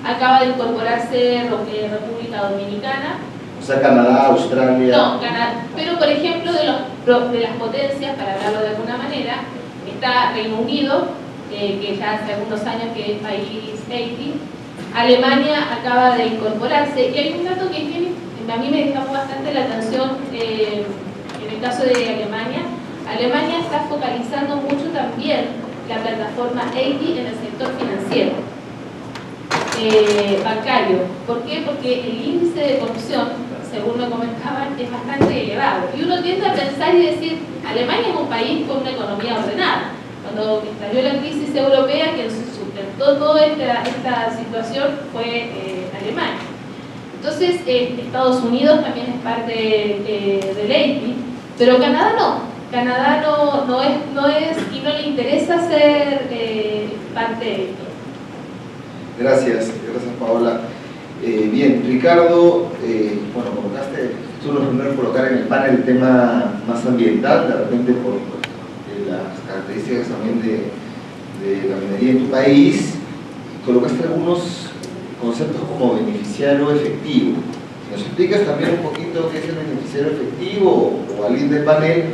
acaba de incorporarse República Dominicana. O sea, Canadá, Australia. No, Canadá, pero por ejemplo de las potencias, para hablarlo de alguna manera, está Reino Unido, que ya hace algunos años que es país EITI. Alemania acaba de incorporarse, y hay un dato que a mí me llamó bastante la atención en el caso de Alemania. Alemania está focalizando mucho también la plataforma EITI en el sector financiero, bancario. ¿Por qué? Porque el índice de corrupción, según me comentaban, es bastante elevado. Y uno tiende a pensar y decir, Alemania es un país con una economía ordenada. Cuando estalló la crisis europea, quien sustentó toda esta situación fue Alemania. Entonces, Estados Unidos también es parte del EITI, pero Canadá no. Canadá no es y no le interesa ser parte de EITI. Gracias Paola. Bien, Ricardo, bueno, tú lo primero colocar en el panel el tema más ambiental, de repente por las características también de la minería en tu país. Colocaste algunos conceptos como beneficiario efectivo. ¿Nos explicas también un poquito qué es el beneficiario efectivo o alguien del panel?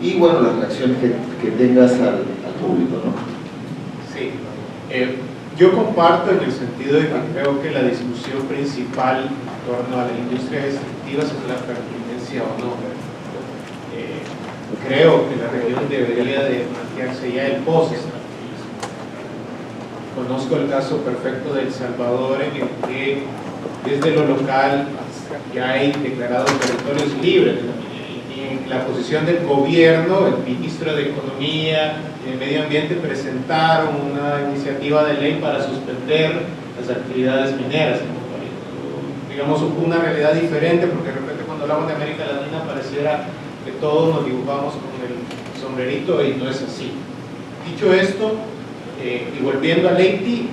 Y bueno, las reacciones que tengas al público, ¿no? Sí. Yo comparto en el sentido de que creo que la discusión principal en torno a la industria extractiva es la pertinencia o no. Creo que la región debería de plantearse ya el post-extractivismo. Conozco el caso perfecto de El Salvador, en el que desde lo local ya hay declarados territorios libres. Y en la posición del gobierno, el ministro de Economía y de Medio Ambiente presentaron una iniciativa de ley para suspender las actividades mineras en el país. Digamos, una realidad diferente, porque de repente cuando hablamos de América Latina pareciera que todos nos dibujamos con el sombrerito, y no es así. Dicho esto, y volviendo al EITI,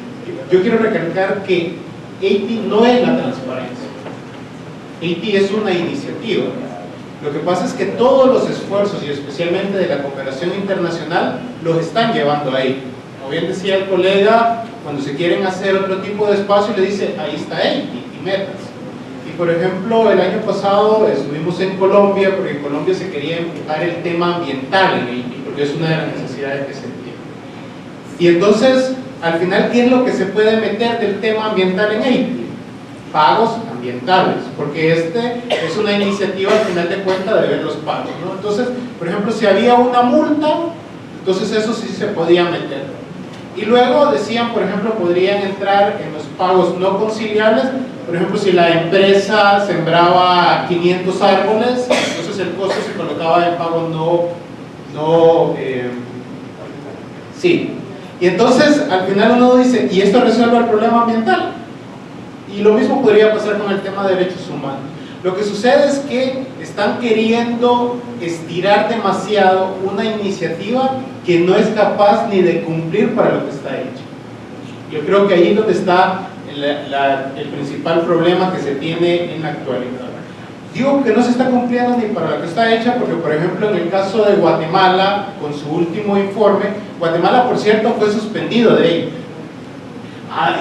yo quiero recalcar que EITI no es la transparencia. EITI es una iniciativa. Lo que pasa es que todos los esfuerzos, y especialmente de la cooperación internacional, los están llevando ahí. Como bien decía el colega, cuando se quieren hacer otro tipo de espacio, le dice, ahí está EITI, y metas. Y por ejemplo, el año pasado estuvimos en Colombia, porque en Colombia se quería empujar el tema ambiental en EITI, porque es una de las necesidades que se tiene. Y entonces, al final, ¿qué es lo que se puede meter del tema ambiental en EITI? Pagos ambientales, porque es una iniciativa al final de cuentas de ver los pagos, ¿no? Entonces, por ejemplo, si había una multa, Entonces eso sí se podía meter. Y luego decían, por ejemplo, podrían entrar en los pagos no conciliables. Por ejemplo, si la empresa sembraba 500 árboles, entonces el costo se colocaba en pago sí. Y entonces al final uno dice, ¿y esto resuelve el problema ambiental? Y lo mismo podría pasar con el tema de derechos humanos. Lo que sucede es que están queriendo estirar demasiado una iniciativa que no es capaz ni de cumplir para lo que está hecho. Yo creo que ahí es donde está el principal problema que se tiene en la actualidad. Digo que no se está cumpliendo ni para lo que está hecha porque, por ejemplo, en el caso de Guatemala, con su último informe, Guatemala, por cierto, fue suspendido de ahí.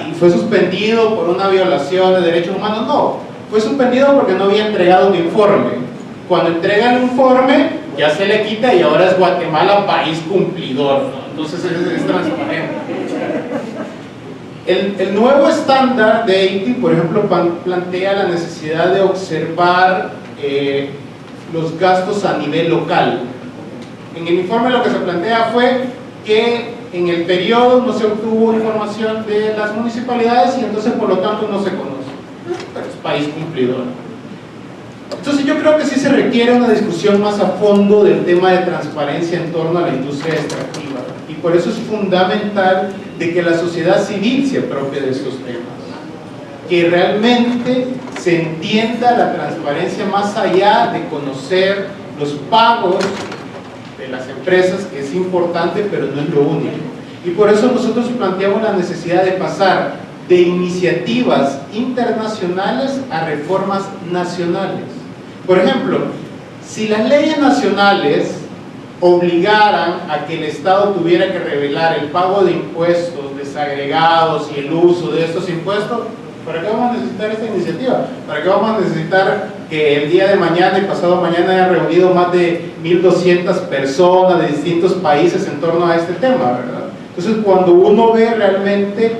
¿Y fue suspendido por una violación de derechos humanos? No, fue suspendido porque no había entregado un informe. Cuando entrega el informe, ya se le quita y ahora es Guatemala país cumplidor, ¿no? Entonces es transparente. El nuevo estándar de EITI, por ejemplo, plantea la necesidad de observar los gastos a nivel local. En el informe lo que se plantea fue que en el periodo no se obtuvo información de las municipalidades y entonces por lo tanto no se conoce. Pero es país cumplidor. Entonces yo creo que sí se requiere una discusión más a fondo del tema de transparencia en torno a la industria extractiva. Y por eso es fundamental de que la sociedad civil se apropie de estos temas. Que realmente se entienda la transparencia más allá de conocer los pagos de las empresas, que es importante, pero no es lo único. Y por eso nosotros planteamos la necesidad de pasar de iniciativas internacionales a reformas nacionales. Por ejemplo, si las leyes nacionales obligaran a que el Estado tuviera que revelar el pago de impuestos desagregados y el uso de estos impuestos, ¿para qué vamos a necesitar esta iniciativa? ¿Para qué vamos a necesitar que el día de mañana y pasado mañana hayan reunido más de 1.200 personas de distintos países en torno a este tema, ¿verdad? Entonces, cuando uno ve realmente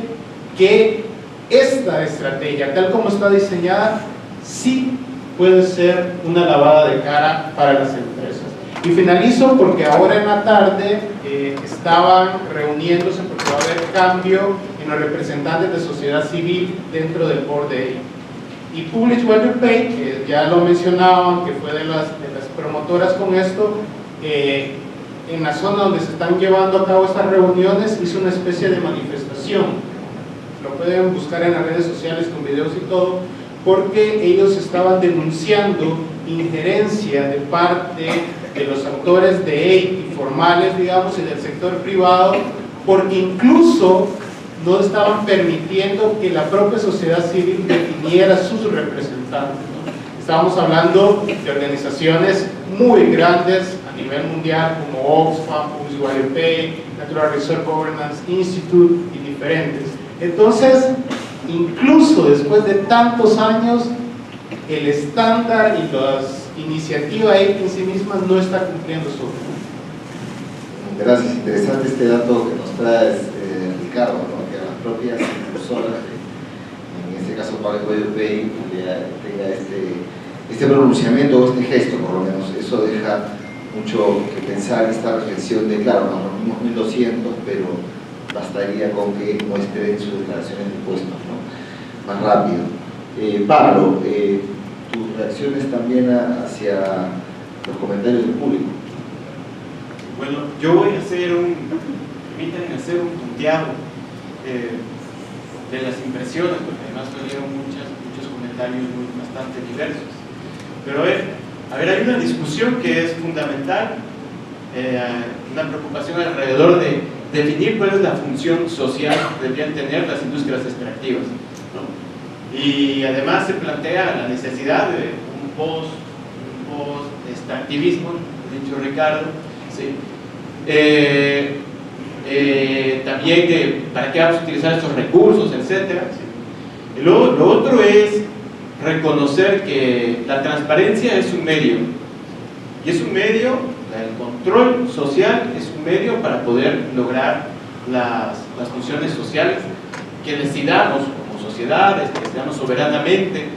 que esta estrategia, tal como está diseñada, sí puede ser una lavada de cara para las empresas. Y finalizo porque ahora en la tarde estaban reuniéndose porque va a haber cambio en los representantes de sociedad civil dentro del board de EITI. Y Publish What You Pay, que ya lo mencionaban, que fue de las promotoras con esto, en la zona donde se están llevando a cabo estas reuniones, hizo una especie de manifestación. Lo pueden buscar en las redes sociales con videos y todo, porque ellos estaban denunciando injerencia de parte de los actores de EITI formales, digamos, y del sector privado, porque incluso no estaban permitiendo que la propia sociedad civil definiera sus representantes, ¿no? Estábamos hablando de organizaciones muy grandes a nivel mundial como Oxfam, Publish What You Pay, Natural Resource Governance Institute y diferentes. Entonces, incluso después de tantos años, el estándar y las iniciativas en sí mismas no está cumpliendo su objetivo. Gracias, interesante este dato que nos trae Ricardo, ¿no? Que las propias impulsoras, en este caso Publish What You Pay, tenga este pronunciamiento o este gesto, por lo menos. Eso deja mucho que pensar, esta reflexión de, claro, nos reunimos 1.200, pero bastaría con que muestren sus declaraciones de impuestos, ¿no? Más rápido. Pablo, tus reacciones también hacia los comentarios del público. Bueno, yo voy a hacer permítanme hacer un punteado de las impresiones, porque además salieron muchos comentarios bastante diversos. Pero a ver, hay una discusión que es fundamental, una preocupación alrededor de definir cuál es la función social que deberían tener las industrias extractivas, ¿no? Y además se plantea la necesidad de un post-extractivismo, dicho Ricardo, ¿sí? También que para qué vamos a utilizar estos recursos, etcétera, ¿sí? Lo otro es reconocer que la transparencia es un medio, y es un medio, el control social es un medio para poder lograr las funciones sociales que decidamos como sociedades, que decidamos soberanamente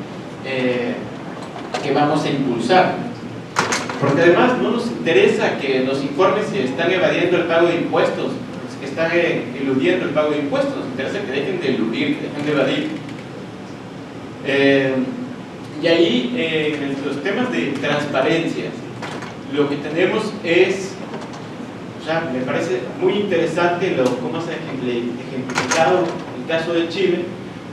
que vamos a impulsar. Porque además no nos interesa que nos informen si están evadiendo el pago de impuestos, si están eludiendo el pago de impuestos, nos interesa que dejen de eludir, que dejen de evadir. Y ahí, en los temas de transparencia, lo que tenemos es, o sea, me parece muy interesante cómo se ha ejemplificado el caso de Chile,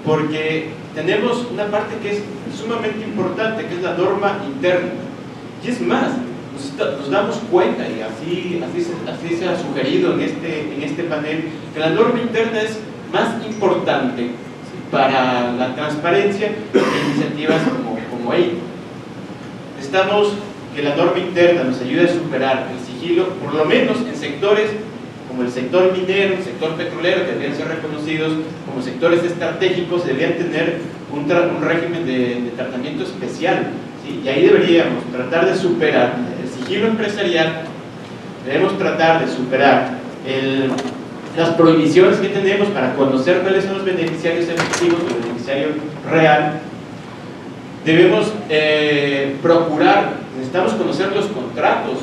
porque tenemos una parte que es sumamente importante, que es la norma interna. Y es más, nos damos cuenta, y así se ha sugerido en este panel, que la norma interna es más importante para la transparencia que iniciativas como ella. Necesitamos que la norma interna nos ayude a superar el sigilo, por lo menos en sectores como el sector minero, el sector petrolero, que deberían ser reconocidos como sectores estratégicos, deberían tener un régimen de tratamiento especial, ¿sí? Y ahí deberíamos tratar de superar el sigilo empresarial, debemos tratar de superar las prohibiciones que tenemos para conocer cuáles son los beneficiarios efectivos, los beneficiarios real. Debemos necesitamos conocer los contratos,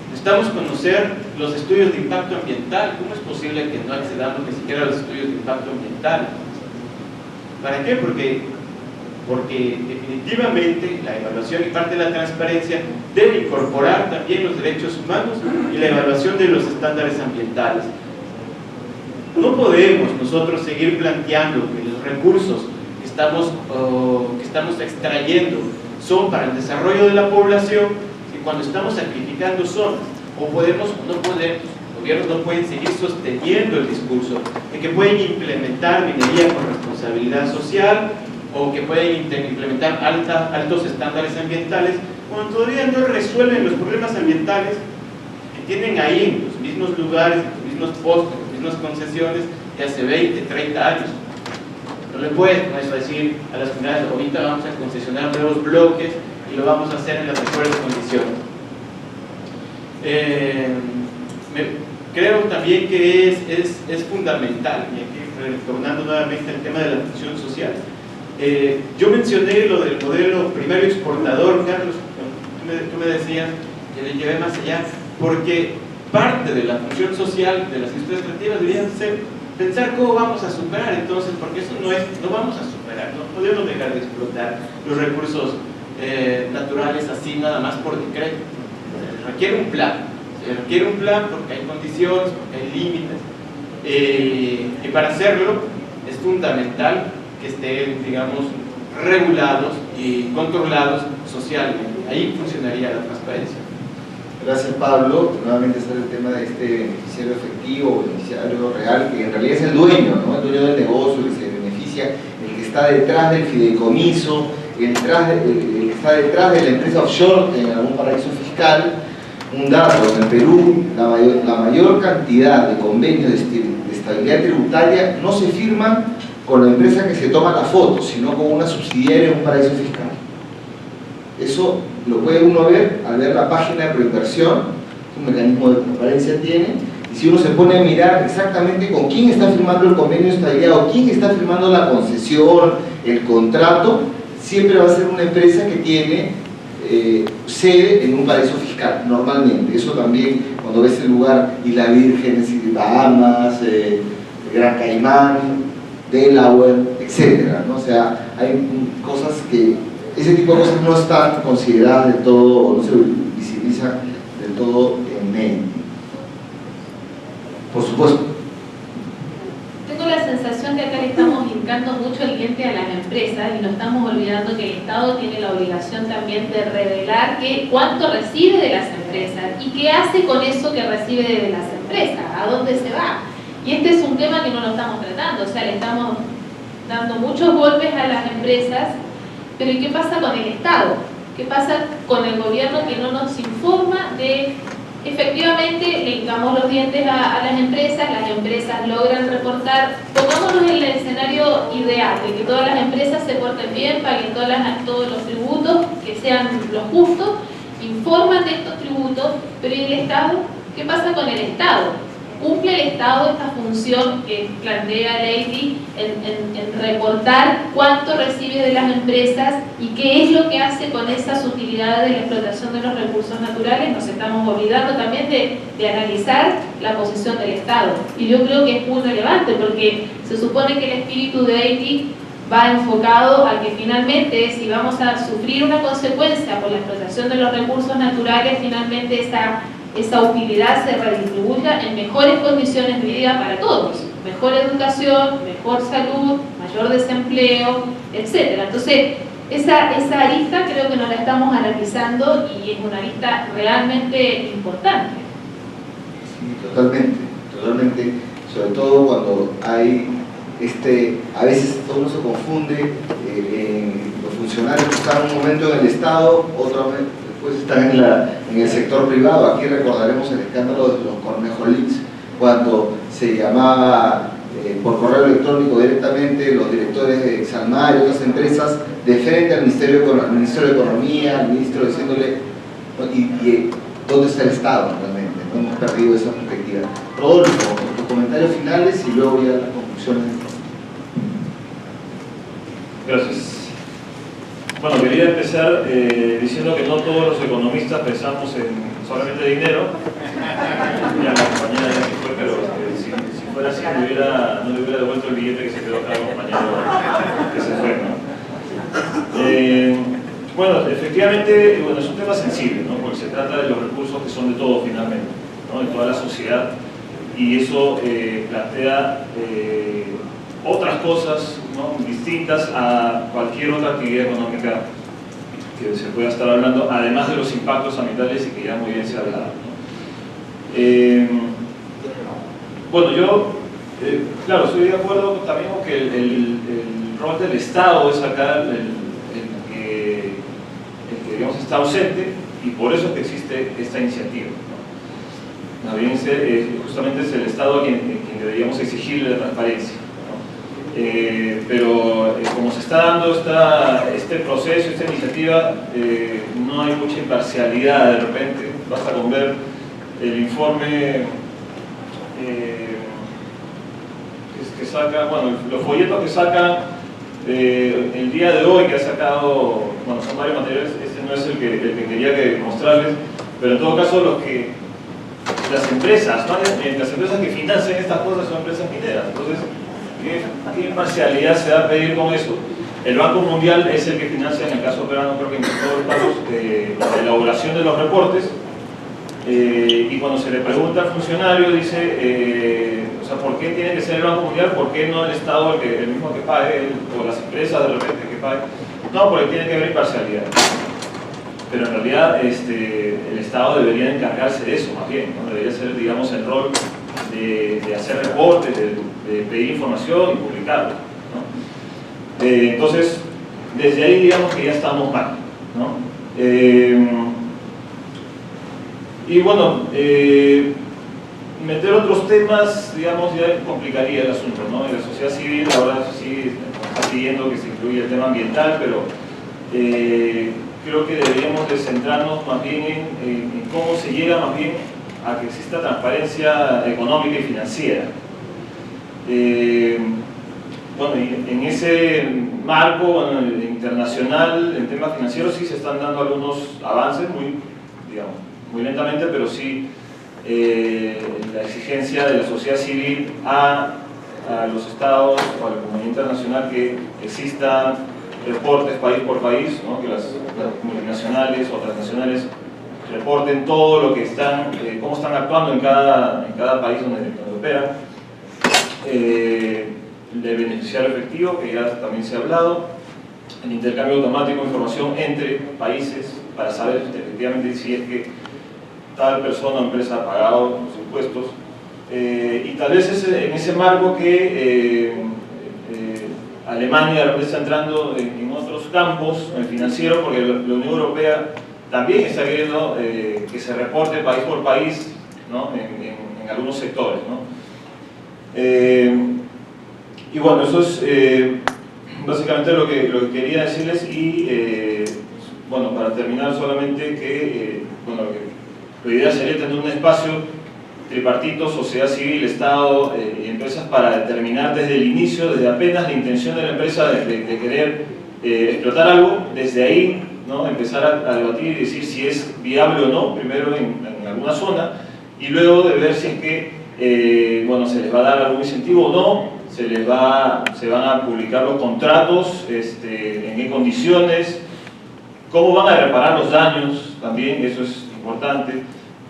necesitamos conocer los estudios de impacto ambiental. ¿Cómo es posible que no accedamos ni siquiera a los estudios de impacto ambiental? ¿Para qué? Porque definitivamente la evaluación y parte de la transparencia debe incorporar también los derechos humanos y la evaluación de los estándares ambientales. No podemos nosotros seguir planteando que los recursos que estamos extrayendo son para el desarrollo de la población, y cuando estamos sacrificando zonas, o podemos o no podemos, los gobiernos no pueden seguir sosteniendo el discurso de que pueden implementar minería con responsabilidad social, o que pueden implementar altos estándares ambientales, cuando todavía no resuelven los problemas ambientales que tienen ahí, en los mismos lugares, en los mismos postos, en las mismas concesiones de hace 20, 30 años. No le puedes con eso decir a las comunidades: ahorita vamos a concesionar nuevos bloques y lo vamos a hacer en las mejores condiciones. Creo también que es fundamental, y aquí retornando nuevamente al tema de la función social. Yo mencioné lo del modelo primario exportador, Carlos, tú me decías que le llevé más allá, porque parte de la función social de las industrias extractivas deberían ser pensar cómo vamos a superar entonces, porque eso no vamos a superar, no podemos dejar de explotar los recursos naturales así nada más por decreto. Requiere un plan porque hay condiciones, porque hay límites, y para hacerlo es fundamental que estén, digamos, regulados y controlados socialmente. Ahí funcionaría la transparencia. Gracias, Pablo. Nuevamente está el tema de este beneficiario efectivo o beneficiario real, que en realidad es el dueño, ¿no? El dueño del negocio, el que se beneficia, el que está detrás del fideicomiso, el que está detrás de la empresa offshore en algún paraíso fiscal. Un dato: en el Perú la mayor cantidad de convenios de estabilidad tributaria no se firman con la empresa que se toma la foto, sino con una subsidiaria en un paraíso fiscal. Eso lo puede uno ver al ver la página de proinversión, un mecanismo de transparencia tiene, y si uno se pone a mirar exactamente con quién está firmando el convenio de estabilidad o quién está firmando la concesión, el contrato, siempre va a ser una empresa que tiene sede en un paraíso fiscal, normalmente. Eso también, cuando ves el lugar Islas Vírgenes, Bahamas, Gran Caimán, Delaware, etcétera, ¿no? O sea, hay cosas que, ese tipo de cosas no están consideradas del todo, o no se visibilizan del todo en MEI. Por supuesto. Tengo la sensación que acá le estamos hincando mucho el diente a las empresas y nos estamos olvidando que el Estado tiene la obligación también de revelar cuánto recibe de las empresas y qué hace con eso que recibe de las empresas, a dónde se va. Y este es un tema que no lo estamos tratando, o sea, le estamos dando muchos golpes a las empresas, pero ¿y qué pasa con el Estado? ¿Qué pasa con el gobierno que no nos informa de, efectivamente, le hincamos los dientes a las empresas logran reportar? Pongámonos en el escenario ideal, de que todas las empresas se porten bien, paguen todos los tributos, que sean los justos, informan de estos tributos, pero ¿y el Estado? ¿Qué pasa con el Estado? ¿Cumple el Estado esta función que plantea Lady en reportar cuánto recibe de las empresas y qué es lo que hace con esas utilidades de la explotación de los recursos naturales? Nos estamos olvidando también de analizar la posición del Estado. Y yo creo que es muy relevante porque se supone que el espíritu de Lady va enfocado a que finalmente, si vamos a sufrir una consecuencia por la explotación de los recursos naturales, finalmente esa utilidad se redistribuya en mejores condiciones de vida para todos, mejor educación, mejor salud, mayor desempleo, etc. Entonces, esa arista creo que nos la estamos analizando y es una arista realmente importante. Sí, totalmente, sobre todo cuando hay a veces uno se confunde los funcionarios que están un momento en el Estado, otro después están en el sector privado. Aquí recordaremos el escándalo de los Cornejo Leaks, cuando se llamaba por correo electrónico directamente los directores de Exalmar y otras empresas de frente al Ministerio de Economía, al ministro diciéndole y ¿dónde está el Estado realmente? No hemos perdido esa perspectiva. Rodolfo, tus comentarios finales y luego ya las conclusiones. Gracias. Bueno, quería empezar diciendo que no todos los economistas pensamos en solamente dinero. Ya la compañera ya se fue, pero si fuera así no le hubiera devuelto el billete que se quedó acá al compañero que se fue, ¿no? Bueno, efectivamente, bueno, es un tema sensible, ¿no? Porque se trata de los recursos que son de todos finalmente, ¿no? De toda la sociedad, y eso plantea otras cosas, ¿no? Distintas a cualquier otra actividad económica que se pueda estar hablando, además de los impactos ambientales y que ya muy bien se ha hablado, ¿no? Bueno, yo, claro, estoy de acuerdo también con que el rol del Estado es acá el que digamos está ausente, y por eso es que existe esta iniciativa, ¿no? Más bien justamente es el Estado a quien deberíamos exigirle la transparencia, ¿no? Pero como se está dando este proceso, esta iniciativa, no hay mucha imparcialidad de repente. Basta con ver el informe que saca, bueno, los folletos que saca el día de hoy, que ha sacado, bueno, son varios materiales, este no es el que quería mostrarles, pero en todo caso las empresas, ¿no? Las empresas que financian estas cosas son empresas mineras. Entonces, ¿qué imparcialidad se va a pedir con eso? El Banco Mundial es el que financia, en el caso peruano, creo que en todos los casos, la elaboración de los reportes, y cuando se le pregunta al funcionario, dice, o sea, ¿por qué tiene que ser el Banco Mundial? ¿Por qué no el Estado el mismo que pague, o las empresas de repente que paguen? No, porque tiene que haber imparcialidad. Pero en realidad el Estado debería encargarse de eso, más bien, ¿no? Debería ser, digamos, el rol de hacer reportes, de pedir información y publicarlo, ¿no? Entonces, desde ahí digamos que ya estamos mal, ¿no? Y bueno, meter otros temas, digamos, ya complicaría el asunto, ¿no? En la sociedad civil ahora sí está pidiendo que se incluya el tema ambiental, pero creo que deberíamos de centrarnos más bien en cómo se llega más bien a que exista transparencia económica y financiera. Bueno, en ese marco internacional, en temas financieros, sí se están dando algunos avances, muy lentamente, pero sí la exigencia de la sociedad civil a los estados o a la comunidad internacional que existan reportes país por país, ¿no? Que las multinacionales o transnacionales reporten todo lo que están, cómo están actuando en cada país donde operan. De beneficiario efectivo, que ya también se ha hablado, el intercambio automático de información entre países para saber efectivamente si es que tal persona o empresa ha pagado los impuestos, y tal vez en ese marco que Alemania está entrando en otros campos, en el financiero, porque la Unión Europea también está queriendo que se reporte país por país, ¿no? en algunos sectores, ¿no? Y bueno, eso es básicamente lo que quería decirles, y bueno, para terminar solamente que bueno, la idea sería tener un espacio tripartito, sociedad civil, Estado y empresas para determinar desde el inicio, desde apenas la intención de la empresa de querer explotar algo, desde ahí, ¿no? Empezar a debatir y decir si es viable o no, primero en alguna zona, y luego de ver si es que bueno, se les va a dar algún incentivo o no, se van a publicar los contratos, en qué condiciones, cómo van a reparar los daños, también eso es importante,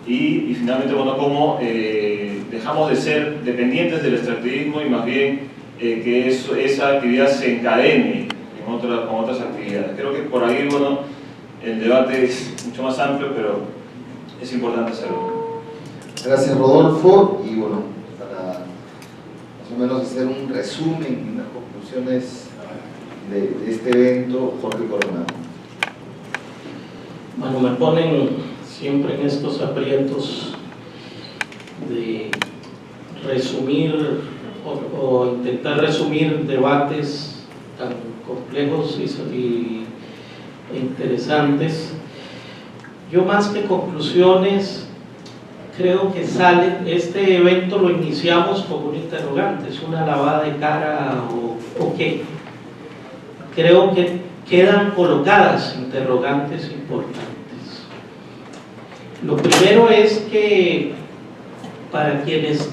y finalmente, bueno, cómo dejamos de ser dependientes del extractivismo y más bien que esa actividad se encadene con otras actividades. Creo que por ahí, bueno, el debate es mucho más amplio, pero es importante hacerlo. Gracias, Rodolfo, y bueno, para más o menos hacer un resumen y unas conclusiones de este evento, Jorge Coronado. Bueno, me ponen siempre en estos aprietos de resumir o intentar resumir debates tan complejos y interesantes. Yo, más que conclusiones, creo que este evento lo iniciamos como un interrogante, es una lavada de cara o qué. Creo que quedan colocadas interrogantes importantes. Lo primero es que para quienes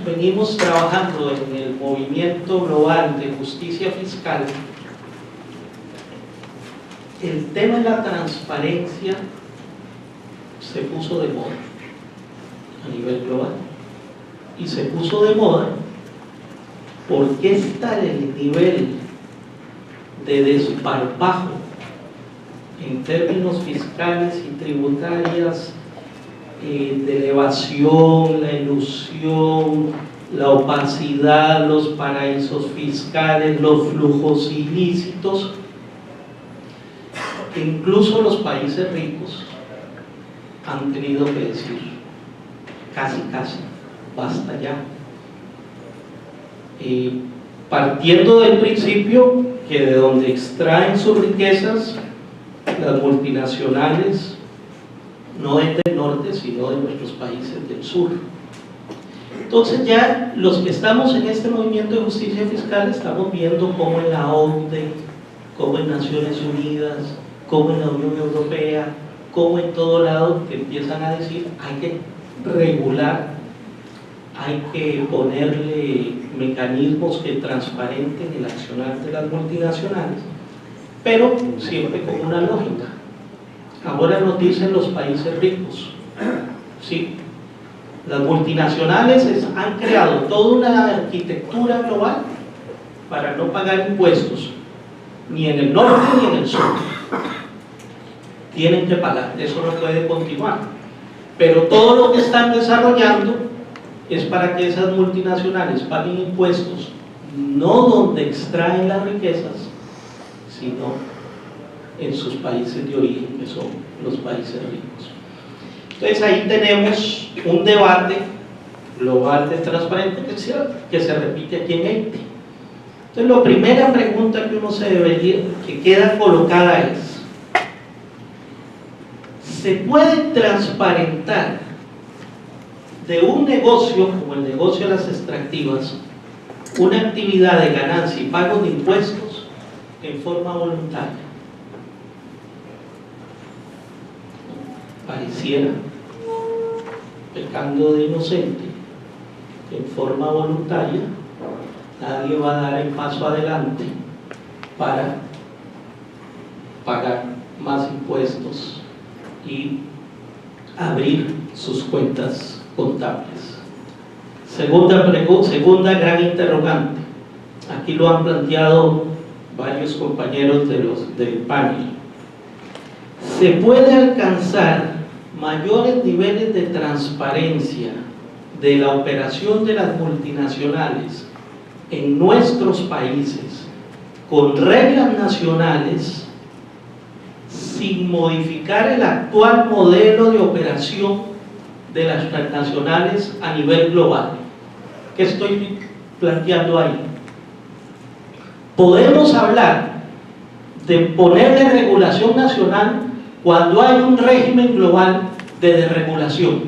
venimos trabajando en el movimiento global de justicia fiscal, el tema de la transparencia se puso de moda a nivel global. Y se puso de moda porque está el nivel de desparpajo en términos fiscales y tributarias, de evasión, la ilusión, la opacidad, los paraísos fiscales, los flujos ilícitos, que incluso los países ricos han tenido que decir casi, basta ya. Partiendo del principio que de donde extraen sus riquezas las multinacionales no es del norte, sino de nuestros países del sur. Entonces ya los que estamos en este movimiento de justicia fiscal estamos viendo cómo en la OCDE, cómo en Naciones Unidas, cómo en la Unión Europea, cómo en todo lado que empiezan a decir hay que regular, hay que ponerle mecanismos que transparenten el accionar de las multinacionales, pero siempre con una lógica. Ahora nos dicen los países ricos, sí, las multinacionales han creado toda una arquitectura global para no pagar impuestos, ni en el norte ni en el sur. Tienen que pagar, eso no puede continuar. Pero todo lo que están desarrollando es para que esas multinacionales paguen impuestos, no donde extraen las riquezas, sino en sus países de origen, que son los países ricos. Entonces ahí tenemos un debate global de transparencia que se repite aquí en Haití. Entonces la primera pregunta que uno se debería, que queda colocada es: ¿se puede transparentar de un negocio como el negocio de las extractivas una actividad de ganancia y pago de impuestos en forma voluntaria? Pareciera, pecando de inocente, que en forma voluntaria nadie va a dar el paso adelante para pagar más impuestos y abrir sus cuentas contables. Segunda gran interrogante, aquí lo han planteado varios compañeros del panel. ¿Se puede alcanzar mayores niveles de transparencia de la operación de las multinacionales en nuestros países con reglas nacionales sin modificar el actual modelo de operación de las transnacionales a nivel global? ¿Qué estoy planteando ahí? Podemos hablar de ponerle regulación nacional cuando hay un régimen global de desregulación.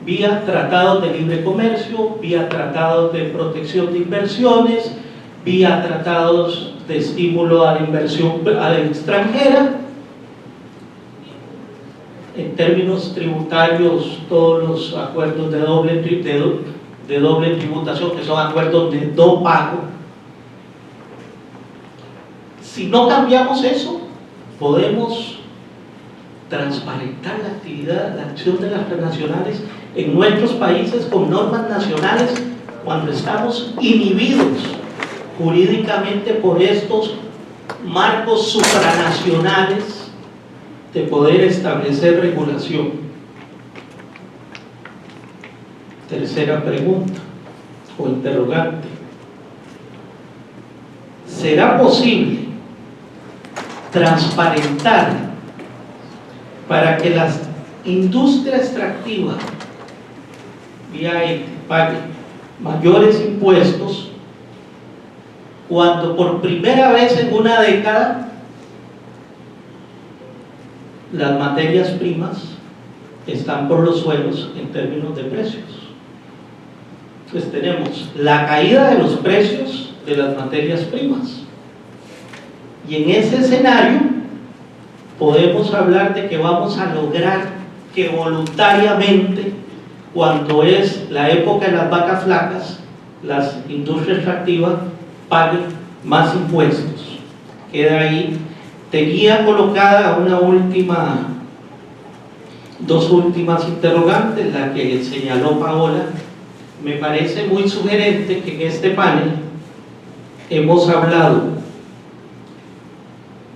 vía tratados de libre comercio, vía tratados de protección de inversiones, vía tratados de estímulo a la inversión extranjera. En términos tributarios, todos los acuerdos de doble tributación, que son acuerdos de no pago. Si no cambiamos eso, podemos transparentar la actividad, la acción de las transnacionales en nuestros países con normas nacionales cuando estamos inhibidos jurídicamente por estos marcos supranacionales de poder establecer regulación. Tercera pregunta o interrogante: ¿será posible transparentar para que la industria extractiva vía ETE pague mayores impuestos cuando por primera vez en una década las materias primas están por los suelos en términos de precios? Pues tenemos la caída de los precios de las materias primas, y en ese escenario podemos hablar de que vamos a lograr que voluntariamente, cuando es la época de las vacas flacas, las industrias extractivas paguen más impuestos. Queda ahí. Tenía colocada dos últimas interrogantes, la que señaló Paola. Me parece muy sugerente que en este panel hemos hablado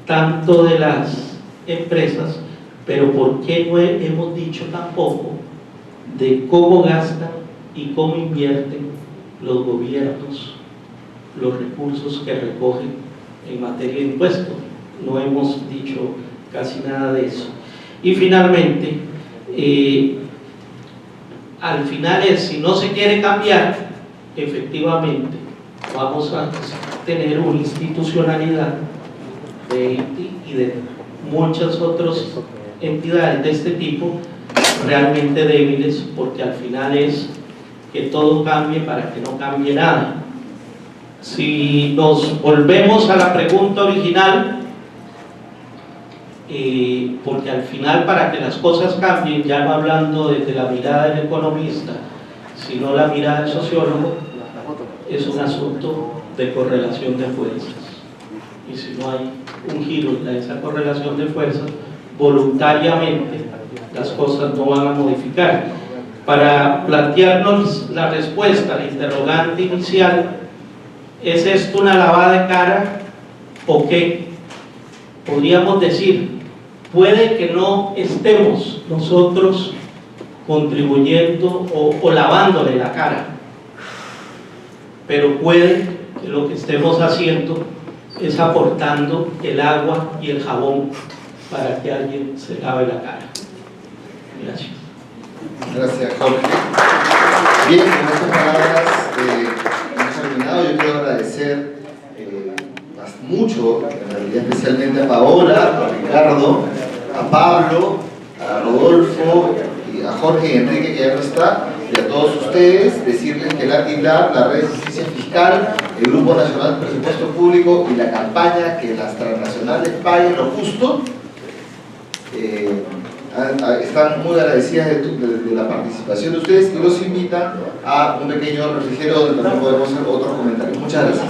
tanto de las empresas, pero ¿por qué no hemos dicho tampoco de cómo gastan y cómo invierten los gobiernos los recursos que recogen en materia de impuestos? No hemos dicho casi nada de eso. Y finalmente, al final si no se quiere cambiar, efectivamente vamos a tener una institucionalidad de INTI y de muchas otras entidades de este tipo realmente débiles, porque al final es que todo cambie para que no cambie nada. Si nos volvemos a la pregunta original, porque al final, para que las cosas cambien, ya no hablando desde la mirada del economista, sino la mirada del sociólogo, es un asunto de correlación de fuerzas. Y si no hay un giro en esa correlación de fuerzas, voluntariamente las cosas no van a modificar. Para plantearnos la respuesta al interrogante inicial, ¿es esto una lavada de cara o qué? Podríamos decir, puede que no estemos nosotros contribuyendo o lavándole la cara, pero puede que lo que estemos haciendo es aportando el agua y el jabón para que alguien se lave la cara. Gracias. Gracias, Jorge. Bien, con estas palabras hemos terminado. Yo quiero agradecer mucho, en realidad especialmente a Paola, a Ricardo, a Pablo, a Rodolfo, y a Jorge y Enrique, que ya no está, y a todos ustedes, decirles que la TILAB, la Red de Justicia Fiscal, el Grupo Nacional de Presupuesto Público y la campaña que las transnacionales paguen lo justo, están muy agradecidas de la participación de ustedes, y los invitan a un pequeño refrigerio donde también podemos hacer otros comentarios. Muchas gracias.